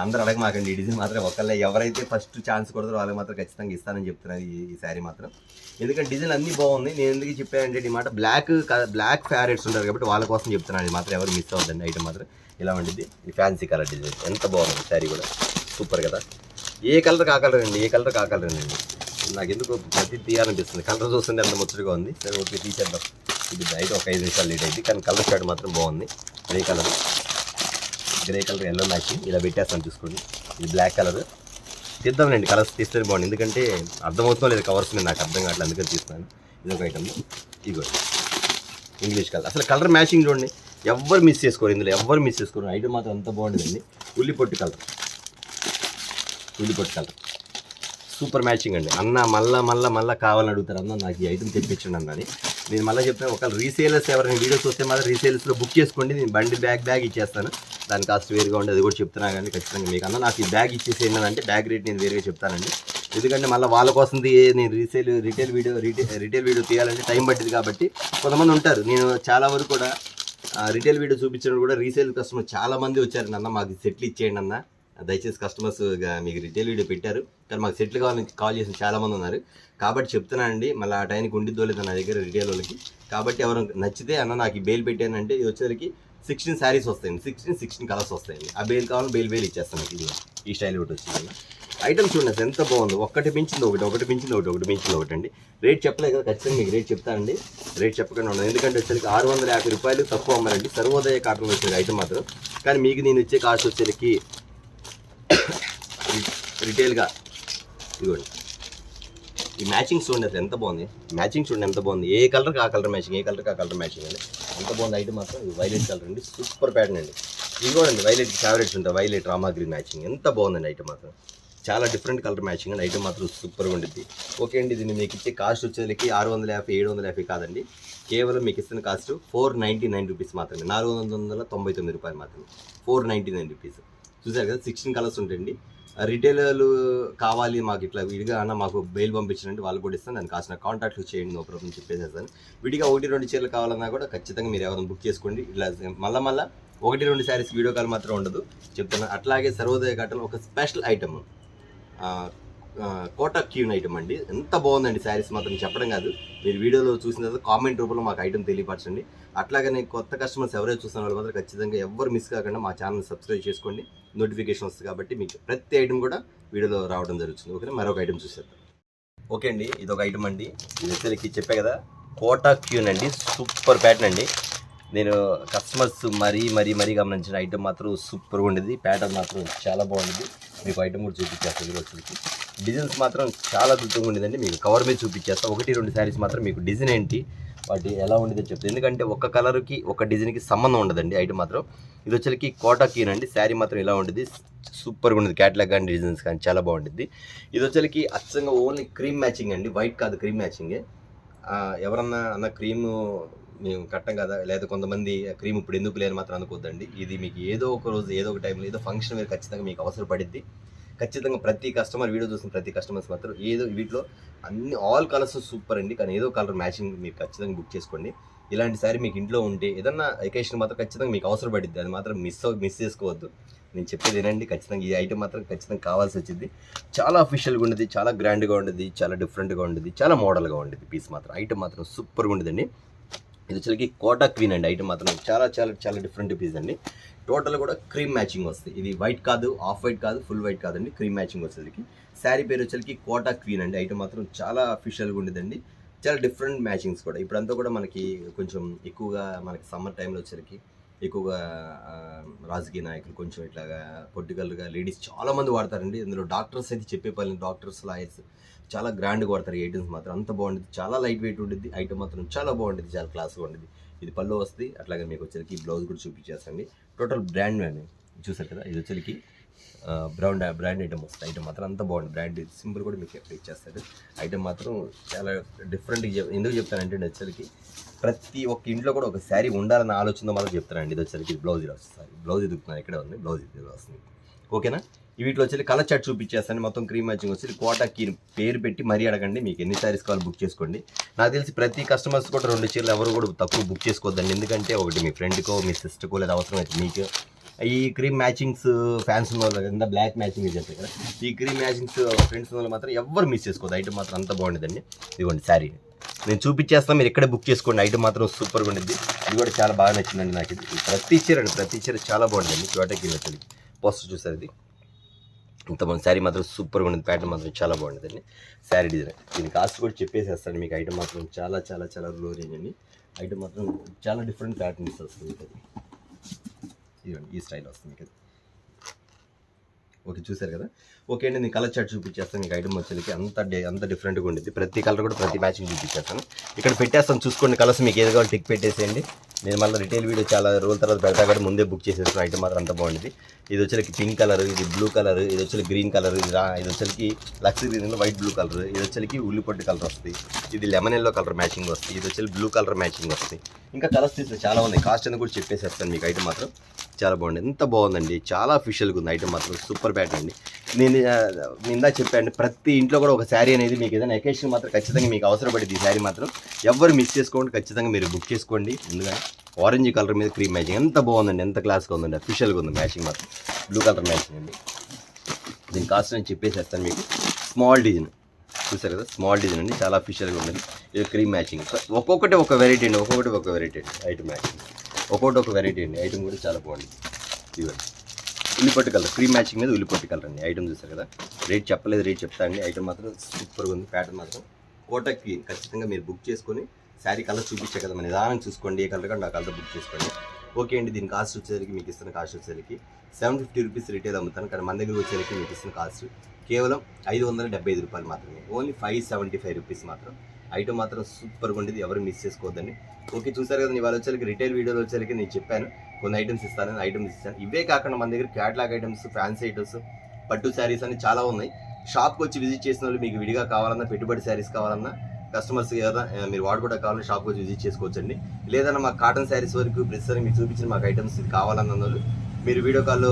Speaker 1: అందరూ అడగమాకండి. ఈ డిజైన్ మాత్రం ఒకళ్ళే, ఎవరైతే ఫస్ట్ ఛాన్స్ కొడతారో వాళ్ళకి మాత్రం ఖచ్చితంగా ఇస్తానని చెప్తున్నారు ఈ శారీ మాత్రం. ఎందుకంటే డిజైన్ అన్నీ బాగుంది. నేను ఎందుకు చెప్పానంటే ఈ మాట, బ్లాక్ ఫేవరెట్స్ ఉంటారు కాబట్టి వాళ్ళ కోసం చెప్తున్నాను. ఇది మాత్రం ఎవరు మిస్ అవ్వద్దండి. ఐటమ్ మాత్రం ఇలా ఉంటుంది. ఈ ఫ్యాన్సీ కలర్ డిజైన్ ఎంత బాగుంది. శారీ కూడా సూపర్ కదా. ఏ కలర్ కాకలర్ అండి. నాకు ఎందుకు ప్రతి తీయాలనిపిస్తుంది. కలర్ చూస్తుంటే అంత ముచ్చటగా ఉంది. సరే ఓకే, తీసేద్దాం. ఇది అయితే ఒక 5 నిమిషాలు లేట్ అయింది, కానీ కలర్ షర్ట్ మాత్రం బాగుంది. గ్రే కలర్ ఎల్లో మ్యాచింగ్ ఇలా పెట్టేస్తాను చూసుకోండి. ఇది బ్లాక్ కలర్ తీద్దాంలేండి, కలర్స్ తీస్తే బాగుంది. ఎందుకంటే అర్థమవుతుందో లేదు కవర్స్ మీద, నాకు అర్థం కావట్లేదు, అందుకని తీస్తున్నాను. ఇది ఒక ఐటమ్. ఇగో ఇంగ్లీష్ కలర్, అసలు కలర్ మ్యాచింగ్ చూడండి, ఎవరు మిస్ చేసుకోరు ఇందులో, ఎవరు మిస్ చేసుకోరు. ఐటమ్ మాత్రం అంత బాగుంటుందండి. ఉల్లిపొట్టు కలర్ సూపర్ మ్యాచింగ్ అండి. అన్న మళ్ళీ కావాలని అడుగుతారు, అన్న నాకు ఈ ఐటమ్ తెప్పించండి అన్నది. నేను మళ్ళీ చెప్తాను, ఒకవేళ రీసేలర్స్ ఎవరైనా వీడియోస్ వస్తే మాత్రం రీసేల్స్లో బుక్ చేసుకోండి. నేను బండి బ్యాగ్ ఇచ్చేస్తాను, దాని కాస్ట్ వేరుగా ఉండి అది కూడా చెప్తున్నా. కానీ ఖచ్చితంగా మీకు అన్న నాకు ఈ బ్యాగ్ ఇచ్చేసి ఏంటంటే బ్యాగ్ రేట్ నేను వేరుగా చెప్తానండి. ఎందుకంటే మళ్ళీ వాళ్ళ కోసం నేను రిటైల్ వీడియో తీయాలంటే టైం పట్టింది కాబట్టి కొంతమంది ఉంటారు. నేను చాలా వరకు కూడా రిటైల్ వీడియో చూపించినప్పుడు కూడా రీసేల్ కస్టమర్ చాలా మంది వచ్చారు, అన్న మాకు సెట్లు ఇచ్చేయండి అన్న, దయచేసి కస్టమర్స్ మీకు రిటైల్ వీడియో పెట్టారు కానీ మాకు సెట్లు కావాలని కాల్ చేసిన చాలా మంది ఉన్నారు. కాబట్టి చెప్తున్నానండి, మళ్ళీ ఆ టైంకి ఉండిద్దో లేదో నా దగ్గర రిటైల్ వాళ్ళకి. కాబట్టి ఎవరు నచ్చితే అన్న నాకు ఈ బేల్ పెట్టానంటే ఇది వచ్చేసరికి 16 శారీస్ వస్తాయండి, 16 కలర్స్ వస్తాయండి. ఆ బేల్ కావాలని బేల్ ఇచ్చేస్తాను మీకు. ఇది ఈ స్టైల్ ఒకటి వచ్చింది. ఐటమ్ చూడండి ఎంత బాగుంది, ఒకటి మించింది ఒకటి అండి. రేట్ చెప్పలేదు కదా, ఖచ్చితంగా మీకు రేట్ చెప్తానండి. రేట్ చెప్పకుండా ఉండదు, ఎందుకంటే వచ్చేసరికి 650 రూపాయలు తక్కువ అమ్మారండి సర్వోదయ కాటన్ వచ్చే ఐటమ్ మాత్రం. కానీ మీకు నేను ఇచ్చే కాస్ట్ వచ్చేసరికి రిటైల్గా ఇదిగోండి ఈ మ్యాచింగ్ చూడండి అసలు ఎంత బాగుంది, ఏ కలర్కి ఆ కలర్ మ్యాచింగ్, అండి ఎంత బాగుంది ఐటమ్ మాత్రం. వైలెట్ కలర్ అండి, సూపర్ ప్యాటర్న్ అండి. ఇది కూడా అండి వైలెట్ ఫేవరెట్స్ ఉంటాయి, వైలెట్ రామా గ్రీన్ మ్యాచింగ్ ఎంత బాగుందండి ఐటమ్ మాత్రం. చాలా డిఫరెంట్ కలర్ మ్యాచింగ్ అండి, ఐటమ్ మాత్రం సూపర్గా ఉంటుంది. ఓకే అండి, దీన్ని మీకు ఇచ్చే కాస్ట్ వచ్చేసరికి 650 750 కాదండి, కేవలం మీకు ఇస్తున్న కాస్ట్ 499 రూపీస్ మాత్రమే, 499 రూపాయలు మాత్రమే, 499 రూపీస్. చూసారు కదా 16 కలర్స్ ఉంటాయండి. రిటైలర్లు కావాలి మాకు ఇట్లా విడిగా అన్న మాకు బెయిల్ పంపించినంటే వాళ్ళు కూడా ఇస్తాను, దానికి కాసిన కాంటాక్ట్లు చేయండి, నో ప్రాబ్లం చెప్పేసేస్తాను. విడిగా 1-2 చీరలు కావాలన్నా కూడా ఖచ్చితంగా మీరు ఎవరైనా బుక్ చేసుకోండి. ఇట్లా మళ్ళీ 1-2 శారీస్ వీడియో కాల్ మాత్రం ఉండదు చెప్తున్నాను. అట్లాగే సర్వోదయ కాటన్ ఒక special item Kota queen item అండి, ఎంత బాగుందండి శారీస్ మాత్రం చెప్పడం కాదు, మీరు వీడియోలో చూసిన తర్వాత కామెంట్ రూపంలో మాకు ఐటమ్ తెలియపరచండి. అట్లాగనే కొత్త కస్టమర్స్ ఎవరైతే చూస్తున్న వాళ్ళు మాత్రం ఖచ్చితంగా ఎవరు మిస్ కాకుండా మా ఛానల్ సబ్స్క్రైబ్ చేసుకోండి, నోటిఫికేషన్ వస్తుంది కాబట్టి మీకు ప్రతి ఐటమ్ కూడా వీడియోలో రావడం జరుగుతుంది. ఓకే, మరొక ఐటమ్ చూసేద్దాం. ఓకే అండి, ఇది ఒక ఐటమ్ అండి, ఇది వచ్చేసరికి చెప్పే కదా కోటా క్యూన్ అండి, సూపర్ ప్యాటర్న్ అండి. నేను కస్టమర్స్ మరీ గమనించిన ఐటమ్ మాత్రం సూపర్గా ఉండేది, ప్యాటర్న్ మాత్రం చాలా బాగుండేది. మీకు ఐటమ్ కూడా చూపించేస్తాను, వచ్చేసి డిజైన్స్ మాత్రం చాలా అద్భుతంగా ఉండేదండి. మీకు కవర్ మీద చూపించేస్తాను, 1-2 శారీస్ మాత్రం మీకు డిజైన్ ఏంటి వాటి ఎలా ఉండేదో చెప్తాను. ఎందుకంటే ఒక కలర్కి ఒక డిజైన్కి సంబంధం ఉండదండి ఐటమ్ మాత్రం. ఇది వచ్చేసరికి కోటా క్యూన్ అండి, శారీ మాత్రం ఇలా ఉండేది, సూపర్గా ఉండేది, క్యాట్లాగ్ కానీ డిజైన్స్ కానీ చాలా బాగుంటుంది. ఇది వచ్చేసరికి అచ్చంగా ఓన్లీ క్రీమ్ మ్యాచింగ్ అండి, వైట్ కాదు క్రీమ్ మ్యాచింగే. ఎవరన్నా అన్న క్రీము మేము కట్టం కదా, లేదా కొంతమంది క్రీమ్ ఇప్పుడు ఎందుకు లేని మాత్రం అనుకోద్దండి. ఇది మీకు ఏదో ఒక రోజు ఏదో ఒక టైంలో ఏదో ఫంక్షన్ వేరు ఖచ్చితంగా మీకు అవసరం పడిద్ది. ఖచ్చితంగా ప్రతి కస్టమర్ వీడియో చూసిన ప్రతి కస్టమర్స్ మాత్రం ఏదో వీటిలో అన్ని ఆల్ కలర్స్ సూపర్ అండి, కానీ ఏదో కలర్ మ్యాచింగ్ మీరు ఖచ్చితంగా బుక్ చేసుకోండి. ఇలాంటి సారీ మీకు ఇంట్లో ఉంటే ఏదన్నా ఎకేషన్ మాత్రం ఖచ్చితంగా మీకు అవసరం పడిద్ది, అది మాత్రం మిస్ చేసుకోవద్దు. నేను చెప్పేది ఏనండి, ఖచ్చితంగా ఈ ఐటమ్ మాత్రం ఖచ్చితంగా కావాల్సి వచ్చింది. చాలా అఫీషియల్గా ఉండేది, చాలా గ్రాండ్గా ఉండేది, చాలా డిఫరెంట్గా ఉండేది, చాలా మోడల్గా ఉండేది. పీస్ మాత్రం ఐటమ్ మాత్రం సూపర్గా ఉండేదండి. ఇది వచ్చేసరికి కోటా క్వీన్ అండి, ఐటమ్ మాత్రం చాలా డిఫరెంట్ పీస్ అండి. టోటల్ కూడా క్రీమ్ మ్యాచింగ్ వస్తాయి, ఇది వైట్ కాదు, ఆఫ్ వైట్ కాదు, ఫుల్ వైట్ కాదండి, క్రీమ్ మ్యాచింగ్ వచ్చేసరికి. శారీ పేరు వచ్చేసరికి కోటా క్వీన్ అండి, ఐటమ్ మాత్రం చాలా అఫీషియల్గా ఉండేదండి, చాలా డిఫరెంట్ మ్యాచింగ్స్ కూడా. ఇప్పుడంతా కూడా మనకి కొంచెం ఎక్కువగా మనకి సమ్మర్ టైంలో వచ్చేసరికి ఎక్కువగా రాజకీయ నాయకులు కొంచెం ఇట్లాగా పొలిటికల్గా లేడీస్ చాలామంది వాడతారండి. అందులో డాక్టర్స్ అయితే చెప్పే పని, డాక్టర్స్ లాయర్స్ చాలా గ్రాండ్గా వాడతారు. ఐటమ్స్ మాత్రం అంత బాగుంటుంది, చాలా లైట్ వెయిట్ ఉంటుంది, ఐటమ్ మాత్రం చాలా బాగుంటుంది, చాలా క్లాస్గా ఉంటుంది. ఇది పళ్ళు వస్తుంది, అట్లాగే మీకు వచ్చేసరికి బ్లౌజ్ కూడా చూపించేస్తాండి. టోటల్ బ్రాండ్ అని చూసారు కదా, ఇది వచ్చేసరికి బ్రాండ్ ఐటమ్ వస్తుంది. ఐటమ్ మాత్రం అంత బాగుంది, బ్రాండ్ సింపుల్ కూడా మీకు ఎక్కడ ఇచ్చేస్తారు. ఐటమ్ మాత్రం చాలా డిఫరెంట్. ఎందుకు చెప్తానంటే వచ్చేసరికి ప్రతి ఒక్క ఇంట్లో కూడా ఒక శారీ ఉండాలన్న ఆలోచన మాత్రం చెప్తానండి. ఇది వచ్చేసరికి బ్లౌజ్ వస్తుంది, బ్లౌజ్ ఎదుగుతున్నాను ఇక్కడే ఉంది, బ్లౌజ్ ఇది వస్తుంది. ఓకేనా, వీటిలో వచ్చి కలర్ చార్ట్ చూపించేస్తాను, మొత్తం క్రీమ్ మ్యాచింగ్ వచ్చి కోటా కీర్ పేరు పెట్టి మరీ అడగండి, మీకు ఎన్ని శారీస్ కావాలి బుక్ చేసుకోండి. నాకు తెలిసి ప్రతి కస్టమర్స్ కూడా 2 చీరలు ఎవరు కూడా తక్కువ బుక్ చేసుకోవద్దండి, ఎందుకంటే ఒకటి మీ ఫ్రెండ్కో మీ సిస్టర్కో లేదా అవసరం అయితే మీకు. ఈ క్రీమ్ మ్యాచింగ్స్ ఫ్యాన్స్ ఉన్న వాళ్ళు కింద బ్లాక్ మ్యాచింగ్ చెప్తాయి కదా, ఈ క్రీమ్ మ్యాచింగ్స్ ఫ్రెండ్స్ ఉన్న వాళ్ళు మాత్రం ఎవరు మిస్ చేసుకోవద్దు, ఐటమ్ మాత్రం అంత బాగుంటుందండి. ఇదిగోండి శారీ నేను చూపించేస్తాను, మీరు ఇక్కడే బుక్ చేసుకోండి, ఐటమ్ మాత్రం సూపర్గా ఉంటుంది. ఇది కూడా చాలా బాగా నచ్చిందండి నాకు. ఇది ప్రతి చీర చాలా బాగుంటుందండి. కోటా కీర్ వచ్చి పోస్టర్ చూసారు, ఇది ఇంత బాగుంది. శారీ మాత్రం సూపర్గా ఉంటుంది, ప్యాటర్న్ మాత్రం చాలా బాగుంటుందండి. శారీ డిజైన్ దీని కాస్ట్ కూడా చెప్పేసేస్తాను మీకు. ఐటమ్ మాత్రం చాలా లో రేంజ్ అండి, ఐటమ్ మాత్రం చాలా డిఫరెంట్ ప్యాటర్న్స్ వస్తుంది. ఇదిగోండి ఈ స్టైల్ వస్తుంది మీకు. ఓకే చూసారు కదా, ఓకే అండి నేను కలర్ చార్ట్ చూపించేస్తాను మీకు. ఐటమ్ వచ్చేసరికి అంత డిఫరెంట్గా ఉండేది, ప్రతి కలర్ కూడా ప్రతి మ్యాచింగ్ చూపించేస్తాను. ఇక్కడ పెట్టేస్తాను చూసుకోండి, కలర్స్ మీకు ఏది కావాలి టిక్ పెట్టేసేయండి. నేను మళ్ళీ రిటైల్ వీడియో చాలా రోజుల తర్వాత పెడతా కూడా ముందే బుక్ చేసేస్తాను. ఐటమ్ మాత్రం అంత బాగుంటుంది. ఇది వచ్చేసరికి పింక్ కలర్, ఇది బ్లూ కలర్, ఇది వచ్చేసరికి గ్రీన్ కలర్, ఇది వచ్చేసరికి లక్స్ గ్రీన్లో వైట్ బ్లూ కలర్, ఇది వచ్చేసరికి ఉల్లిపొట్టు కలర్ వస్తుంది, ఇది లెమన్ ఎల్లో కలర్ మ్యాచింగ్ వస్తుంది, ఇది వచ్చేసి బ్లూ కలర్ మ్యాచింగ్ వస్తుంది. ఇంకా కలర్స్ తీస్తే చాలా ఉన్నాయి, కాస్ట్ అని కూడా చెప్పేసేస్తాను మీకు. ఐటమ్ మాత్రం చాలా బాగుంది, ఎంత బాగుందండి, చాలా అఫీషియల్గా ఉంది. ఐటమ్ మాత్రం సూపర్ ప్యాటర్న్ అండి. నేను ఇందాక చెప్పాను, ప్రతి ఇంట్లో కూడా ఒక శారీ అనేది మీకు ఏదైనా అకేషన్ మాత్రం ఖచ్చితంగా మీకు అవసరపడింది. ఈ శారీ మాత్రం ఎవరు మిస్ చేసుకోండి, ఖచ్చితంగా మీరు బుక్ చేసుకోండి. ఎందుకంటే ఆరెంజ్ కలర్ మీద క్రీమ్ మ్యాచింగ్ ఎంత బాగుందండి, ఎంత క్లాస్గా ఉందండి, అఫీషియల్గా ఉంది మ్యాచింగ్ మాత్రం. బ్లూ కలర్ మ్యాచింగ్ అండి. దీని కాస్ట్ నేను చెప్పేసేస్తాను మీకు. స్మాల్ డిజైన్ చూసారు కదా, స్మాల్ డిజైన్ అండి, చాలా అఫీషియల్గా ఉన్నది. ఇది క్రీమ్ మ్యాచింగ్. ఒక్కొక్కటి ఒక వెరైటీ అండి, ఒక్కొక్కటి ఒక వెరైటీ అండి ఐటమ్ మ్యాచింగ్, ఒక్కొక్కటి ఒక వెరైటీ అండి. ఐటమ్ కూడా చాలా బాగుంది. ఇవ్వండి ఉల్లిపట్టు కలర్, క్రీమ్ మ్యాచింగ్ మీద ఉల్లిపట్టు కలర్ అండి. ఐటమ్ చూసారు కదా, రేట్ చెప్పలేదు, రేట్ చెప్తా అండి. ఐటమ్ మాత్రం సూపర్గా ఉంది. ప్యాటర్న్ మాత్రం కోటకి ఖచ్చితంగా మీరు బుక్ చేసుకొని శారీ కలర్ చూపించే కదా, మన నిదానం చూసుకోండి, ఏ కలర్ కంటే ఆ కలర్ బుక్ చేసుకోండి. ఓకే అండి. దీని కాస్ట్ వచ్చేసరికి మీకు ఇస్తున్న కాస్ట్ వచ్చేసరికి 750 రూపీస్ రిటైల్ అమ్ముతాను, కానీ మన దగ్గర వచ్చేసరికి మీకు ఇస్తున్న కాస్ట్ కేవలం 575 రూపాయలు మాత్రమే. ఓన్లీ 575 రూపీస్ మాత్రం. ఐటమ్ మాత్రం సూపర్గా ఉండేది, ఎవరు మిస్ చేసుకోవద్దండి. ఓకే, చూసారు కదా, ఇవాళ వచ్చేసరికి రిటైల్ వీడియోలో వచ్చేసరికి నేను చెప్పాను కొన్ని ఐటమ్స్ ఇస్తాను, ఐటమ్స్ ఇస్తాను. ఇవే కాకుండా మన దగ్గర క్యాటలాగ్ ఐటమ్స్, ఫ్యాన్సీ ఐటమ్స్, పట్టు శారీస్ అని చాలా ఉన్నాయి. షాప్కి వచ్చి విజిట్ చేసిన వాళ్ళు మీకు విడిగా కావాలన్నా, పెట్టుబడి శారీస్ కావాలన్నా, కస్టమర్స్ ఏదైనా మీరు వాడుకోవడం కావాలని షాప్కి వచ్చి విజిట్ చేసుకోవచ్చండి. లేదన్నా మాకు కాటన్ శారీస్ వరకు ప్రతిసారి మీరు చూపించిన మాకు ఐటమ్స్ ఇది కావాలన్న వాళ్ళు మీరు వీడియో కాల్లో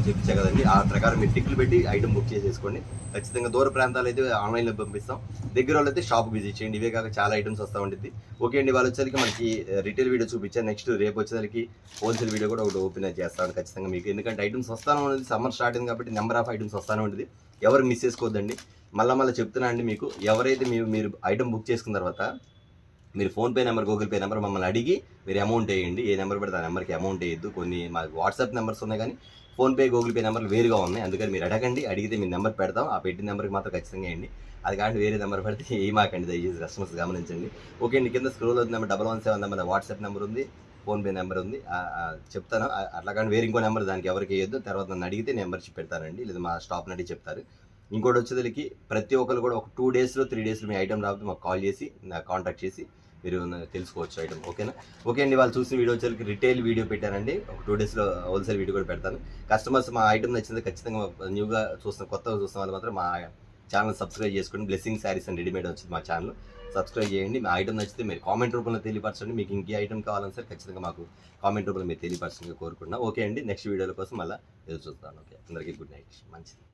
Speaker 1: చెప్పించే కదండి, ఆ ప్రకారం మీరు టిక్లు పెట్టి ఐటమ్ బుక్ చేసేసుకోండి. ఖచ్చితంగా దూర ప్రాంతాలు అయితే ఆన్లైన్లో పంపిస్తాం, దగ్గర వాళ్ళు అయితే షాప్కి విజిట్ చేయండి. ఇవే కాక చాలా ఐటమ్స్ వస్తూ ఉంటుంది. ఓకే అండి, వాళ్ళు వచ్చేసరికి మనకి రిటైల్ వీడియో చూపించాను. నెక్స్ట్ రేపు వచ్చేసరికి హోల్సేల్ వీడియో కూడా ఒకటి ఓపెన్ చేస్తాను ఖచ్చితంగా మీకు. ఎందుకంటే ఐటమ్స్ వస్తానే ఉంటుంది, సమ్మర్ స్టార్ట్ అయింది కాబట్టి నెంబర్ ఆఫ్ ఐటమ్స్ వస్తానే ఉంటుంది. ఎవరు మిస్ చేసుకోవద్దండి. మళ్ళీ చెప్తున్నా అండి మీకు, ఎవరైతే మీరు ఐటమ్ బుక్ చేసుకున్న తర్వాత మీరు PhonePe number, Google pay number మమ్మల్ని అడిగి మీరు అమౌంట్ వేయండి. ఏ నెంబర్ పెడితే ఆ నెంబర్కి అమౌంట్ వేయద్దు. కొన్ని మాకు వాట్సాప్ నెంబర్స్ ఉన్నాయి కానీ ఫోన్పే, గూగుల్ పే నెంబర్లు వేరుగా ఉన్నాయి. అందుకని మీరు అడగండి, అడిగితే మీ నెంబర్ పెడతాం, ఆ పెట్టిన నెంబర్కి మాత్రం ఖచ్చితంగా వేయండి. అది కానీ వేరే నెంబర్ పెడితే ఏ మాకండి, దయచేసి కస్టమర్స్ గమనించండి. ఓకే అండి, కింద స్క్రోల్ అవుతుంది నెంబర్ 1117 నెంబర్ వాట్సాప్ నెంబర్ ఉంది, ఫోన్పే నెంబర్ ఉంది, చెప్తాను. అట్లా కానీ వేరే ఇంకో నెంబర్ దానికి ఎవరికి వేయద్దు. తర్వాత నన్ను అడిగితే నెంబర్ పెడతానండి, లేదా మా స్టాఫ్ నడిగి చెప్తారు. ఇంకోటి వచ్చేసరికి ప్రతి ఒక్కరు కూడా ఒక 2 డేస్లో 3 డేస్లో మీ ఐటమ్ రాకపోతే మాకు కాల్ చేసి కాంటాక్ట్ చేసి మీరు తెలుసుకోవచ్చు ఐటమ్. ఓకేనా? ఓకే అండి, వాళ్ళు చూసిన వీడియో వచ్చేసరికి రిటైల్ వీడియో పెట్టానండి. ఒక 2 డేస్లో హోల్సేల్ వీడియో కూడా పెడతాను. కస్టమర్స్ మా ఐటమ్ నచ్చింది ఖచ్చితంగా న్యూగా కొత్తగా చూస్తున్న వాళ్ళు మాత్రం మా ఛానల్ సబ్స్క్రైబ్ చేసుకోండి. బ్లెస్సింగ్ శారీస్ అండ్ రెడీమేడ్ వచ్చింది మా ఛానల్, సబ్స్క్రైబ్ చేయండి. మా ఐటమ్ నచ్చితే మీరు కామెంట్ రూపంలో తెలియపరచండి. మీకు ఇంకే ఐటమ్ కావాలని సరే ఖచ్చితంగా మాకు కామెంట్ రూపంలో మీరు తెలియపరచండి కోరుకుంటున్నా. ఓకే అండి, నెక్స్ట్ వీడియోల కోసం మళ్ళీ ఎదురు చూస్తాను. ఓకే, అందరికీ గుడ్ నైట్, మంచిది.